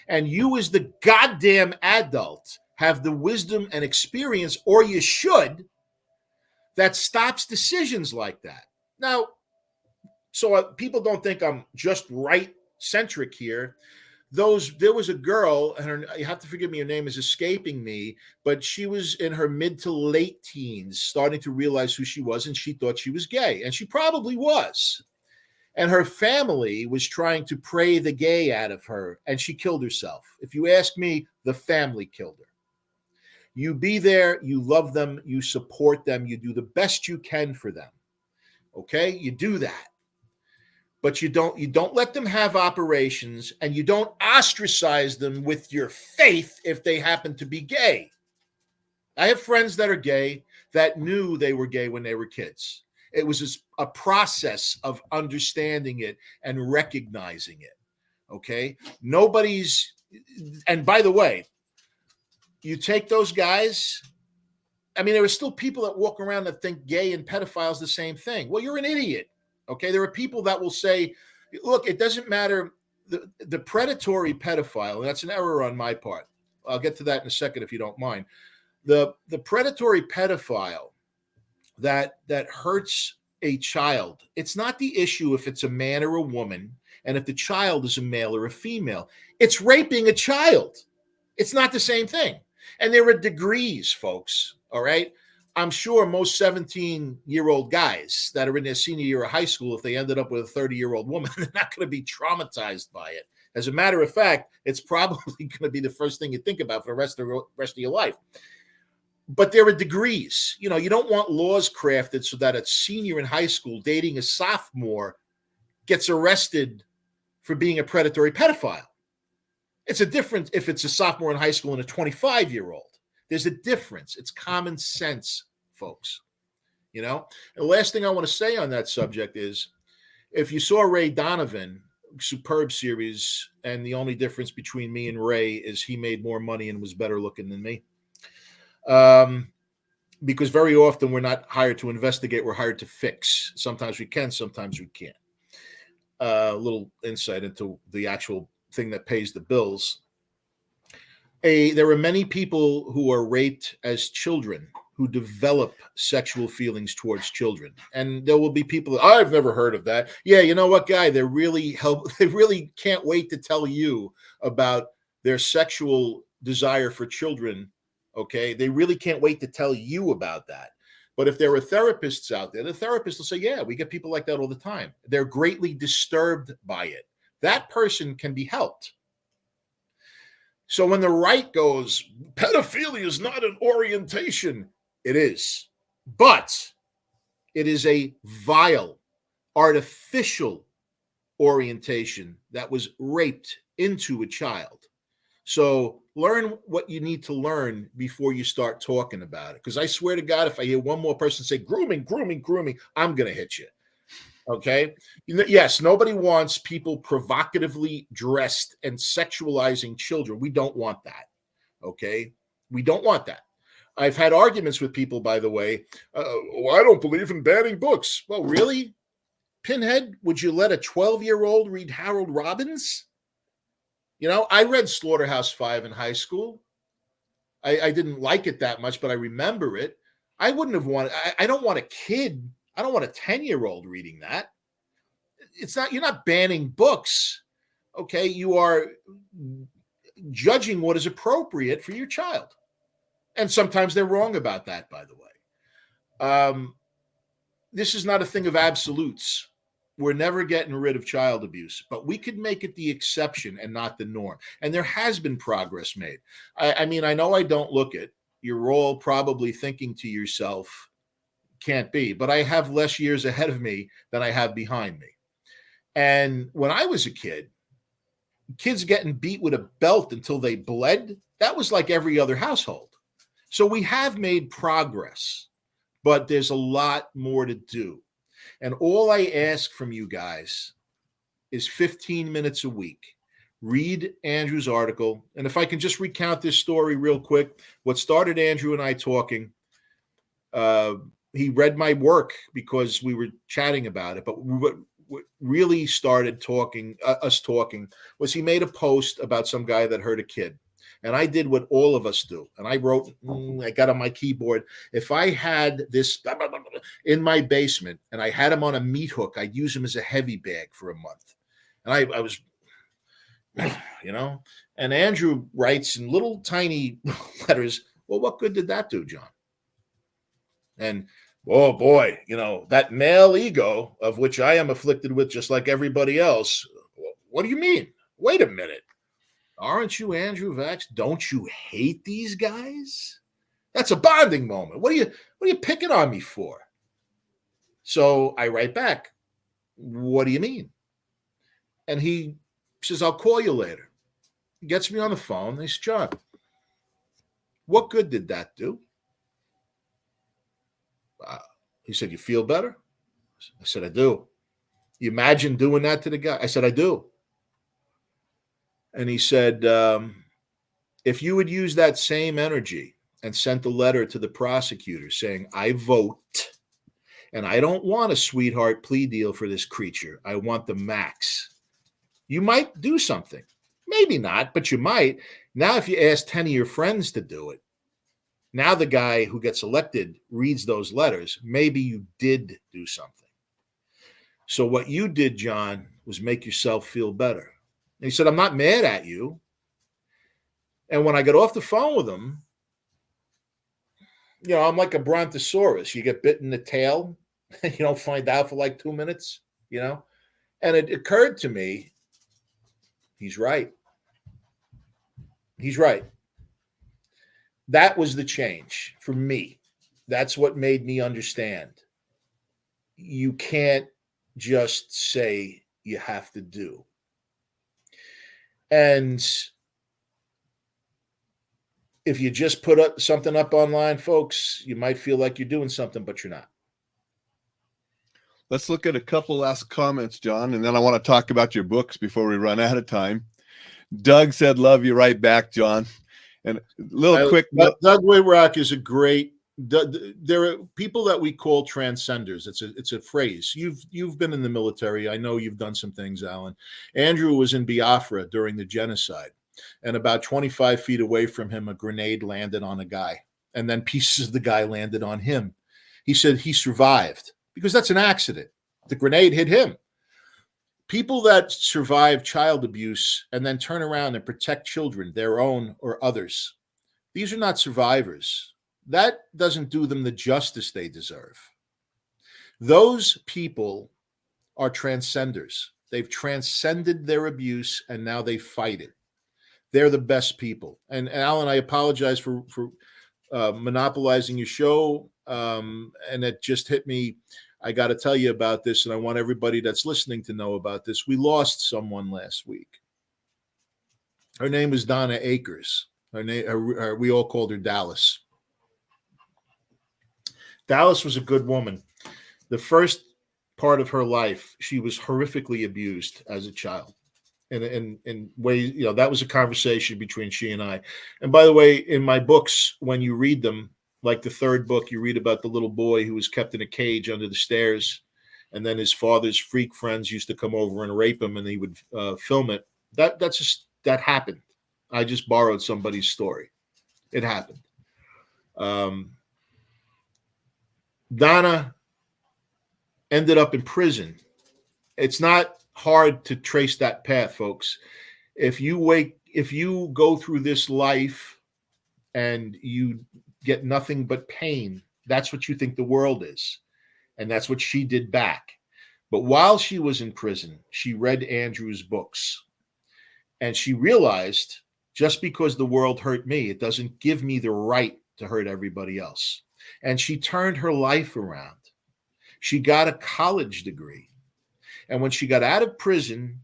And you, as the goddamn adult, have the wisdom and experience, or you should, that stops decisions like that. Now, so people don't think I'm just right-centric here. There was a girl, and you have to forgive me, her name is escaping me, but she was in her mid to late teens, starting to realize who she was, and she thought she was gay, and she probably was. And her family was trying to pray the gay out of her, and she killed herself. If you ask me, the family killed her. You be there, you love them, you support them, you do the best you can for them. Okay? You do that. But you don't let them have operations, and you don't ostracize them with your faith if they happen to be gay. I have friends that are gay that knew they were gay when they were kids. It was just a process of understanding it and recognizing it. Okay? And by the way, you take those guys, I mean, there are still people that walk around that think gay and pedophiles the same thing. Well, you're an idiot. Okay? There are people that will say, look, it doesn't matter. The predatory pedophile, and that's an error on my part. I'll get to that in a second if you don't mind. The predatory pedophile that hurts a child, it's not the issue if it's a man or a woman, and if the child is a male or a female. It's raping a child. It's not the same thing. And there are degrees, folks, all right? I'm sure most 17-year-old guys that are in their senior year of high school, if they ended up with a 30-year-old woman, they're not going to be traumatized by it. As a matter of fact, it's probably going to be the first thing you think about for the rest of your life. But there are degrees. You know, you don't want laws crafted so that a senior in high school dating a sophomore gets arrested for being a predatory pedophile. It's a difference if it's a sophomore in high school and a 25-year-old. There's a difference. It's common sense, folks. You know? And the last thing I want to say on that subject is, if you saw Ray Donovan, superb series, and the only difference between me and Ray is he made more money and was better looking than me. Because very often we're not hired to investigate, we're hired to fix. Sometimes we can, sometimes we can't. A little insight into the actual thing that pays the bills. There are many people who are raped as children who develop sexual feelings towards children. And there will be people, I've never heard of that. Yeah, you know what, guy? They really can't wait to tell you about their sexual desire for children. Okay, they really can't wait to tell you about that. But if there are therapists out there, the therapist will say, yeah, we get people like that all the time. They're greatly disturbed by it. That person can be helped. So when the right goes, pedophilia is not an orientation, it is. But it is a vile, artificial orientation that was raped into a child. So learn what you need to learn before you start talking about it. Because I swear to God, if I hear one more person say grooming, I'm going to hit you. Okay? Yes, nobody wants people provocatively dressed and sexualizing children. We don't want that. Okay? We don't want that. I've had arguments with people, by the way. Well, I don't believe in banning books. Well, really? Pinhead, would you let a 12-year-old read Harold Robbins? You know, I read Slaughterhouse-Five in high school. I didn't like it that much, but I remember it. I wouldn't have wanted, I don't want a kid, I don't want a 10-year-old reading that. it's not, you're not banning books. Okay. You are judging what is appropriate for your child. And sometimes they're wrong about that, by the way. This is not a thing of absolutes. We're never getting rid of child abuse, but we could make it the exception and not the norm. And there has been progress made. I mean, I know I don't look it. You're all probably thinking to yourself, can't be, but I have less years ahead of me than I have behind me. And when I was a kid, kids getting beat with a belt until they bled, that was like every other household. So we have made progress, but there's a lot more to do. And all I ask from you guys is 15 minutes a week. Read Andrew's article. And if I can just recount this story real quick, what started Andrew and I talking, he read my work because we were chatting about it. But what really started us talking, was he made a post about some guy that hurt a kid. And I did what all of us do. And I wrote, I got on my keyboard, if I had this in my basement and I had him on a meat hook, I'd use him as a heavy bag for a month. And I was, and Andrew writes in little tiny letters, well, what good did that do, John? And oh boy, that male ego of which I am afflicted with just like everybody else. What do you mean? Wait a minute. Aren't you Andrew Vax? Don't you hate these guys? That's a bonding moment. What are you picking on me for? So I write back, what do you mean? And he says, I'll call you later. He gets me on the phone. He says, John, what good did that do? He said, you feel better? I said, I do. You imagine doing that to the guy? I said, I do. And he said, if you would use that same energy and sent a letter to the prosecutor saying, I vote, and I don't want a sweetheart plea deal for this creature. I want the max. You might do something. Maybe not, but you might. Now, if you ask 10 of your friends to do it, now the guy who gets elected reads those letters. Maybe you did do something. So what you did, John, was make yourself feel better. And he said, I'm not mad at you. And when I got off the phone with him, I'm like a brontosaurus. You get bit in the tail and you don't find out for like 2 minutes, And it occurred to me, he's right. He's right. That was the change for me. That's what made me understand. You can't just say you have to do. And if you just put something up online, folks, you might feel like you're doing something, but you're not.
Let's look at a couple last comments, John, and then I want to talk about your books before we run out of time. Doug said, love you right back, John. And quick note.
Doug Wayrock is a great. There are people that we call transcenders. It's a phrase. You've been in the military. I know you've done some things, Alan. Andrew was in Biafra during the genocide, and about 25 feet away from him, a grenade landed on a guy, and then pieces of the guy landed on him. He said he survived because that's an accident. The grenade hit him. People that survive child abuse and then turn around and protect children, their own or others, these are not survivors. That doesn't do them the justice they deserve. Those people are transcenders. They've transcended their abuse and now they fight it. They're the best people. And Alan, I apologize for monopolizing your show. And it just hit me. I got to tell you about this, and I want everybody that's listening to know about this. We lost someone last week. Her name was Donna Akers. We all called her Dallas. Dallas was a good woman. The first part of her life, she was horrifically abused as a child. In ways, that was a conversation between she and I. And by the way, in my books, when you read them, like the third book, you read about the little boy who was kept in a cage under the stairs, and then his father's freak friends used to come over and rape him, and he would film it. That happened. I just borrowed somebody's story. It happened. Donna ended up in prison It's not hard to trace that path, folks. If you go through this life and you get nothing but pain, that's what you think the world is. And that's what she did back. But while she was in prison, she read Andrew's books and she realized just because the world hurt me, it doesn't give me the right to hurt everybody else. And she turned her life around. She got a college degree. And when she got out of prison,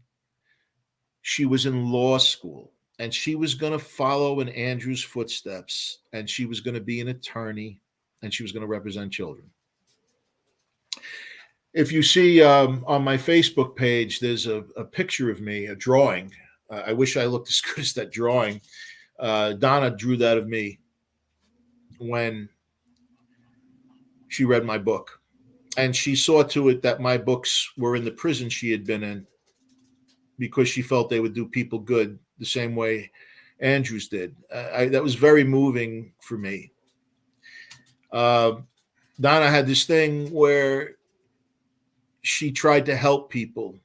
she was in law school and she was going to follow in Andrew's footsteps and she was going to be an attorney and she was going to represent children. If you see on my Facebook page, there's a picture of me, a drawing. I wish I looked as good as that drawing. Donna drew that of me when she read my book. And she saw to it that my books were in the prison she had been in because she felt they would do people good the same way Andrews did. That was very moving for me. Donna had this thing where she tried to help people,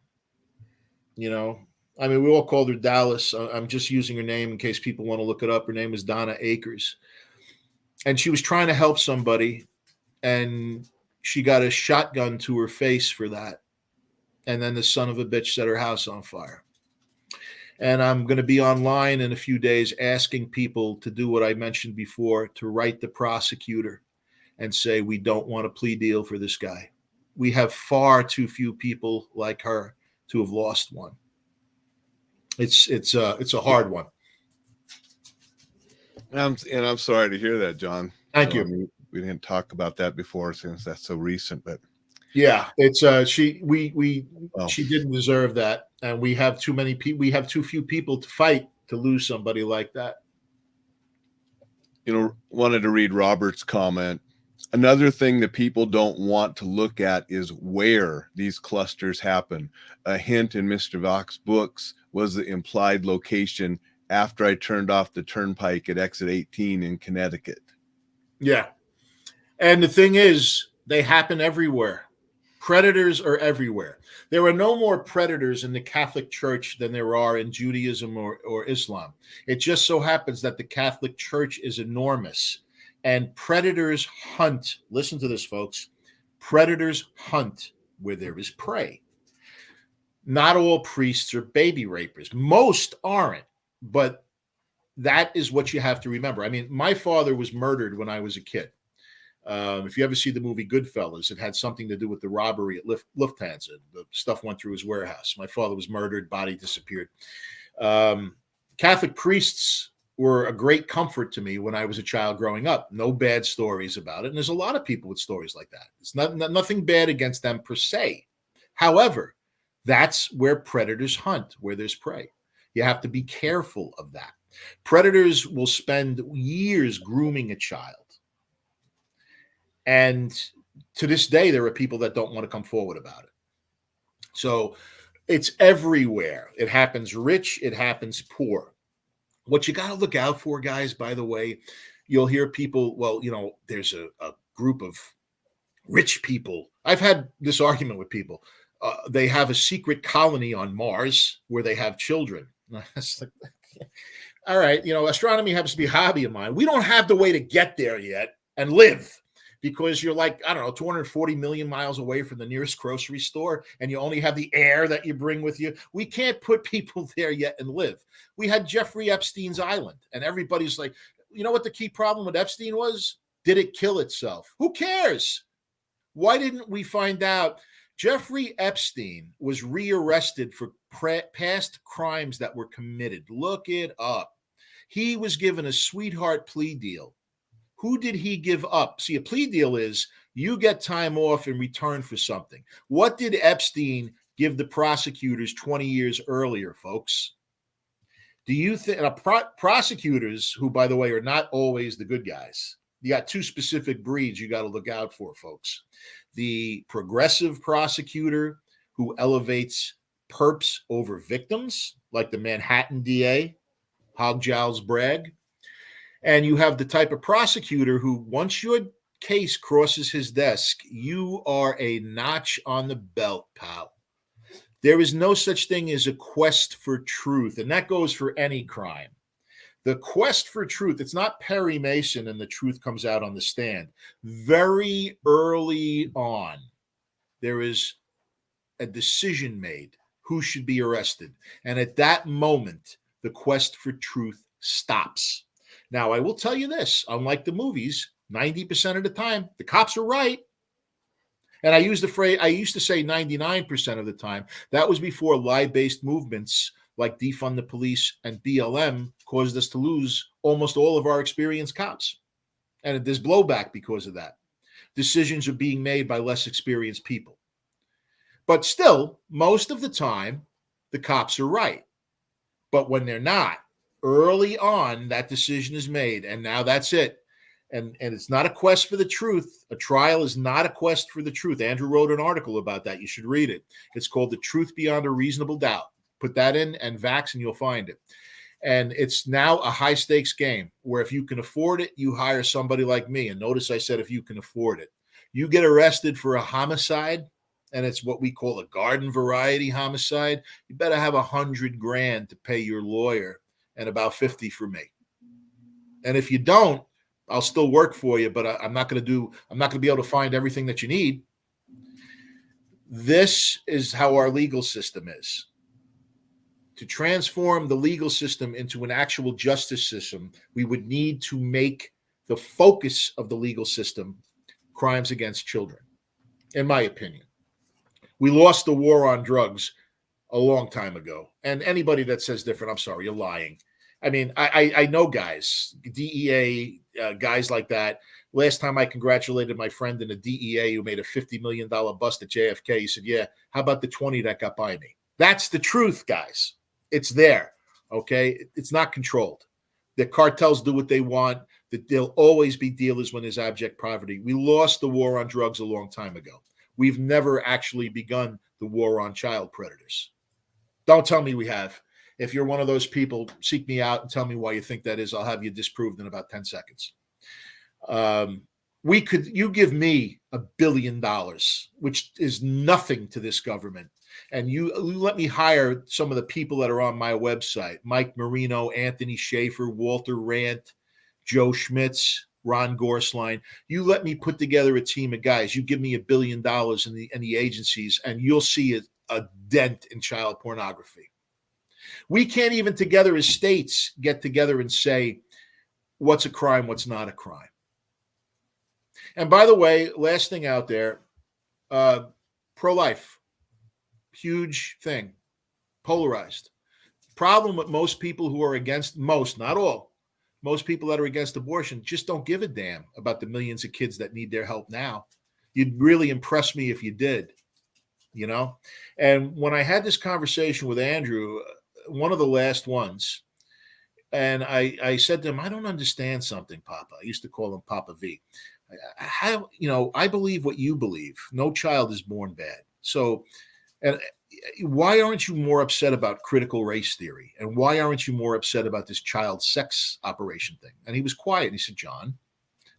you know. I mean, we all called her Dallas. I'm just using her name in case people want to look it up. Her name was Donna Akers. And she was trying to help somebody, and she got a shotgun to her face for that. And then the son of a bitch set her house on fire. And I'm going to be online in a few days asking people to do what I mentioned before, to write the prosecutor and say, we don't want a plea deal for this guy. We have far too few people like her to have lost one. It's a hard one.
And I'm sorry to hear that, John.
Thank you.
I mean, we didn't talk about that before since that's so recent, but
yeah, it's she didn't deserve that, and we have too many people. We have too few people to fight to lose somebody like that.
You know, wanted to read Robert's comment. Another thing that people don't want to look at is where these clusters happen. A hint in Mr. Vox's books was the implied location after I turned off the turnpike at exit 18 in Connecticut.
Yeah. And the thing is, they happen everywhere. Predators are everywhere. There are no more predators in the Catholic Church than there are in Judaism or Islam. It just so happens that the Catholic Church is enormous. And predators hunt. Listen to this, folks. Predators hunt where there is prey. Not all priests are baby rapers. Most aren't. But that is what you have to remember. I mean, my father was murdered when I was a kid. If you ever see the movie Goodfellas, it had something to do with the robbery at Lufthansa. The stuff went through his warehouse. My father was murdered, body disappeared. Catholic priests were a great comfort to me when I was a child growing up. No bad stories about it. And there's a lot of people with stories like that. It's nothing bad against them per se. However, that's where predators hunt, where there's prey. You have to be careful of that. Predators will spend years grooming a child. And to this day, there are people that don't want to come forward about it. So it's everywhere. It happens rich, it happens poor. What you got to look out for, guys, by the way, you'll hear people, well, you know, there's a group of rich people. I've had this argument with people. They have a secret colony on Mars where they have children. All right, you know, astronomy happens to be a hobby of mine. We don't have the way to get there yet and live, because you're like, I don't know, 240 million miles away from the nearest grocery store, and you only have the air that you bring with you. We can't put people there yet and live. We had Jeffrey Epstein's island, and everybody's like, you know what the key problem with Epstein was? Did it kill itself? Who cares? Why didn't we find out? Jeffrey Epstein was rearrested for past crimes that were committed. Look it up. He was given a sweetheart plea deal. Who did he give up? See, a plea deal is you get time off in return for something. What did Epstein give the prosecutors 20 years earlier, folks? Do you think prosecutors, who, by the way, are not always the good guys, you got two specific breeds you got to look out for, folks. The progressive prosecutor who elevates perps over victims, like the Manhattan DA, Hog Giles Bragg. And you have the type of prosecutor who, once your case crosses his desk, you are a notch on the belt, pal. There is no such thing as a quest for truth, and that goes for any crime. The quest for truth, it's not Perry Mason and the truth comes out on the stand. Very early on, there is a decision made who should be arrested. And at that moment, the quest for truth stops. Now, I will tell you this, unlike the movies, 90% of the time, the cops are right. And I used to say 99% of the time. That was before lie-based movements like defund the police and BLM caused us to lose almost all of our experienced cops. And there's blowback because of that. Decisions are being made by less experienced people. But still, most of the time, the cops are right. But when they're not, early on, that decision is made. And now that's it. And it's not a quest for the truth. A trial is not a quest for the truth. Andrew wrote an article about that. You should read it. It's called The Truth Beyond a Reasonable Doubt. Put that in and Vax and you'll find it. And it's now a high stakes game where if you can afford it, you hire somebody like me. And notice I said if you can afford it. You get arrested for a homicide, and it's what we call a garden variety homicide. You better have $100,000 to pay your lawyer and about 50 for me. And if you don't, I'll still work for you, but I'm not going to be able to find everything that you need. This is how our legal system is. To transform the legal system into an actual justice system, we would need to make the focus of the legal system crimes against children, in my opinion. We lost the war on drugs a long time ago. And anybody that says different, I'm sorry, you're lying. I mean, I know guys, DEA, guys like that. Last time I congratulated my friend in the DEA who made a $50 million bust at JFK, he said, yeah, how about the 20 that got by me? That's the truth, guys. It's there, okay? It's not controlled. The cartels do what they want. There'll always be dealers when there's abject poverty. We lost the war on drugs a long time ago. We've never actually begun the war on child predators. Don't tell me we have. If you're one of those people, seek me out and tell me why you think that is. I'll have you disproved in about 10 seconds. You give me $1 billion, which is nothing to this government. And you let me hire some of the people that are on my website, Mike Marino, Anthony Schaefer, Walter Rant, Joe Schmitz, Ron Gorsline. You let me put together a team of guys. You give me $1 billion in the agencies, and you'll see a dent in child pornography. We can't even together as states get together and say what's a crime, what's not a crime. And by the way, last thing out there, pro-life, huge thing, polarized. Problem with most people who are against, not all, most people that are against abortion just don't give a damn about the millions of kids that need their help now. You'd really impress me if you did, you know? And when I had this conversation with Andrew, one of the last ones, and I said to him, I don't understand something, Papa. I used to call him Papa V. I believe what you believe. No child is born bad. So, and why aren't you more upset about critical race theory? And why aren't you more upset about this child sex operation thing? And he was quiet. And he said, John.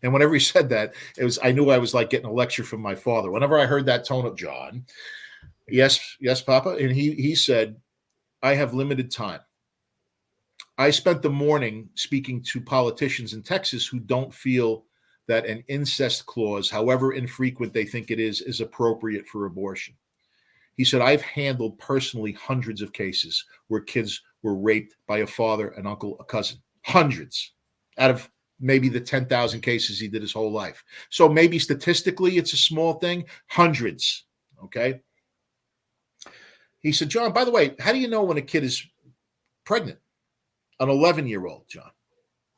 And whenever he said that, I knew I was like getting a lecture from my father. Whenever I heard that tone of John, yes, Papa. And he said, I have limited time. I spent the morning speaking to politicians in Texas who don't feel that an incest clause, however infrequent they think it is appropriate for abortion. He said, I've handled personally hundreds of cases where kids were raped by a father, an uncle, a cousin. Hundreds out of maybe the 10,000 cases he did his whole life. So maybe statistically it's a small thing. Hundreds, okay? He said, John, by the way, how do you know when a kid is pregnant? An 11-year-old, John.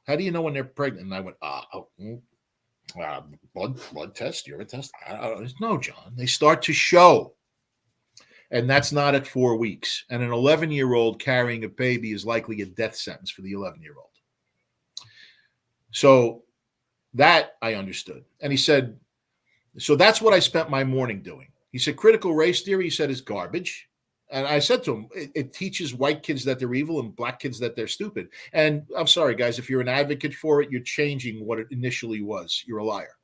How do you know when they're pregnant? And I went, blood test, urine test? No, John. They start to show. And that's not at 4 weeks. And an 11-year-old carrying a baby is likely a death sentence for the 11-year-old. So that I understood. And he said, so that's what I spent my morning doing. He said, critical race theory, he said, is garbage. And I said to him, it teaches white kids that they're evil and black kids that they're stupid. And I'm sorry, guys, if you're an advocate for it, you're changing what it initially was. You're a liar.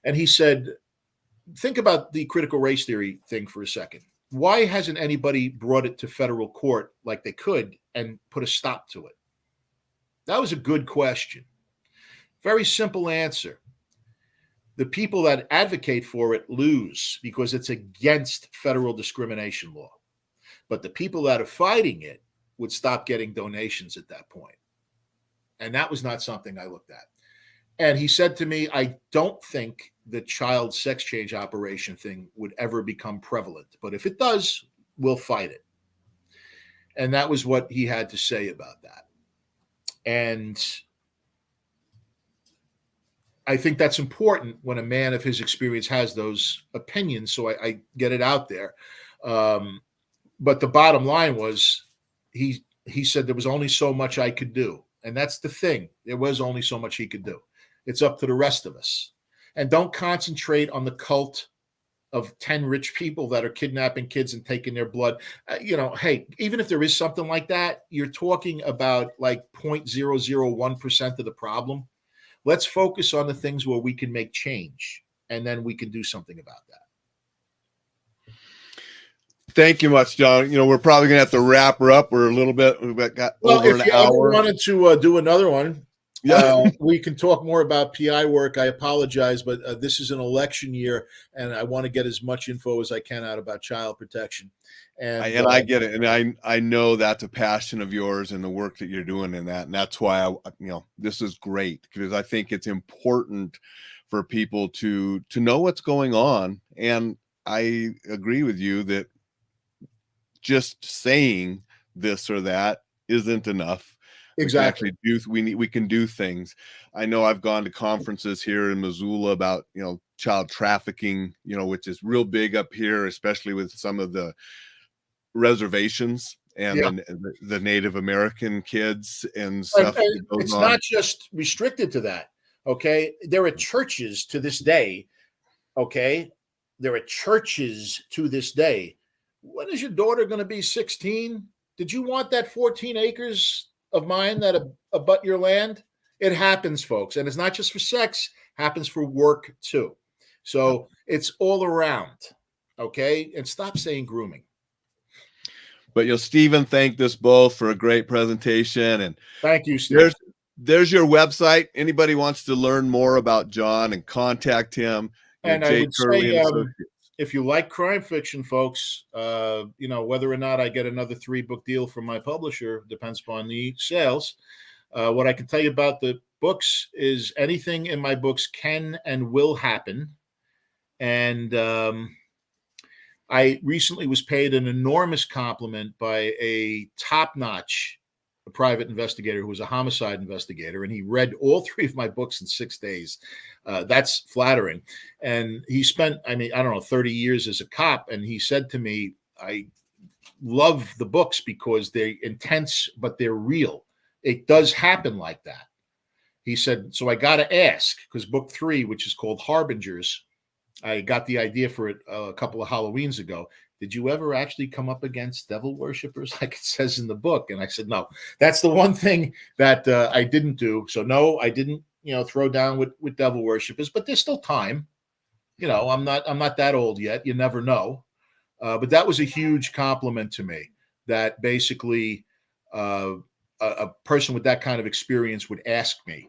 And he said, think about the critical race theory thing for a second. why hasn't anybody brought it to federal court like they could and put a stop to it? That was a good question. Very simple answer. The people that advocate for it lose because it's against federal discrimination law. But the people that are fighting it would stop getting donations at that point. And that was not something I looked at. And he said to me, I don't think the child sex change operation thing would ever become prevalent. But if it does, we'll fight it. And that was what he had to say about that. And I think that's important when a man of his experience has those opinions. So I get it out there. But the bottom line was he said there was only so much I could do. And that's the thing. There was only so much he could do. It's up to the rest of us. And don't concentrate on the cult of 10 rich people that are kidnapping kids and taking their blood. Hey, even if there is something like that, you're talking about like 0.001% of the problem. Let's focus on the things where we can make change, and then we can do something about that.
Thank you much, John. We're probably going to have to wrap her up. We're a little bit, we've got over an hour.
If you wanted to do another one,
yeah,
we can talk more about PI work. I apologize, but this is an election year, and I want to get as much info as I can out about child protection. And
I get it. And I know that's a passion of yours and the work that you're doing in that. And that's why this is great, because I think it's important for people to know what's going on. And I agree with you that just saying this or that isn't enough.
Exactly.
We can do things. I know I've gone to conferences here in Missoula about, child trafficking, which is real big up here, especially with some of the reservations and the Native American kids and stuff.
And it's not just restricted to that. Okay. There are churches to this day. Okay. There are churches to this day. When is your daughter going to be 16? Did you want that 14 acres of mine that abut your land? It happens, folks. And it's not just for sex, happens for work too. So it's all around. Okay. And stop saying grooming.
But Stephen thanked us both for a great presentation. And
thank you, Steve.
There's your website. Anybody wants to learn more about John and contact him.
And I would say, if you like crime fiction, folks, whether or not I get another 3-book deal from my publisher depends upon the sales. What I can tell you about the books is anything in my books can and will happen. And I recently was paid an enormous compliment by a top-notch private investigator who was a homicide investigator, and he read all 3 of my books in 6 days. That's flattering. And he spent, 30 years as a cop, and he said to me, I love the books because they're intense, but they're real. It does happen like that. He said, so I got to ask, because book 3, which is called Harbingers, I got the idea for it a couple of Halloweens ago. Did you ever actually come up against devil worshippers like it says in the book? And I said, no, that's the one thing that I didn't do. So no, I didn't, throw down with devil worshippers, but there's still time. I'm not that old yet. You never know. But that was a huge compliment to me that basically a person with that kind of experience would ask me,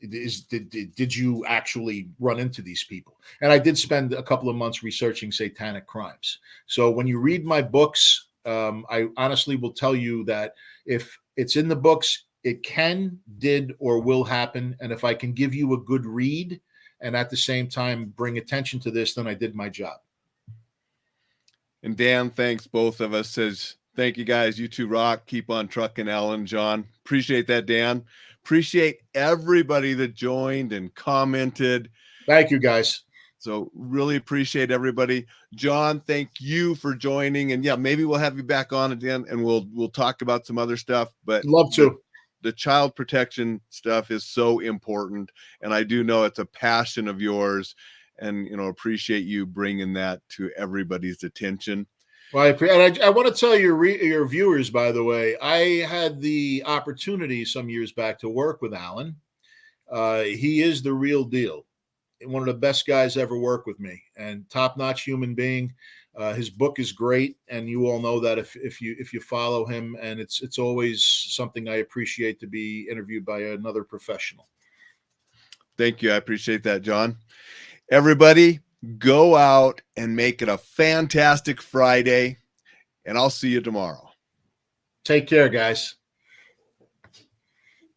did you actually run into these people? And I did spend a couple of months researching satanic crimes. So when you read my books, I honestly will tell you that if it's in the books, it can, did, or will happen. And if I can give you a good read and at the same time bring attention to this, then I did my job.
And Dan, thanks both of us. Says, thank you guys. You two rock. Keep on trucking, Alain, John. Appreciate that, Dan. Appreciate everybody that joined and commented.
Thank you, guys.
So really appreciate everybody. John, thank you for joining. And maybe we'll have you back on again and we'll talk about some other stuff. But
love to.
The child protection stuff is so important. And I do know it's a passion of yours, and, appreciate you bringing that to everybody's attention.
Well, I want to tell your viewers, by the way, I had the opportunity some years back to work with Alain. He is the real deal. One of the best guys ever worked with me, and top-notch human being. His book is great, and you all know that if you follow him, and it's always something I appreciate to be interviewed by another professional.
Thank you. I appreciate that, John. Everybody, go out and make it a fantastic Friday, and I'll see you tomorrow.
Take care, guys.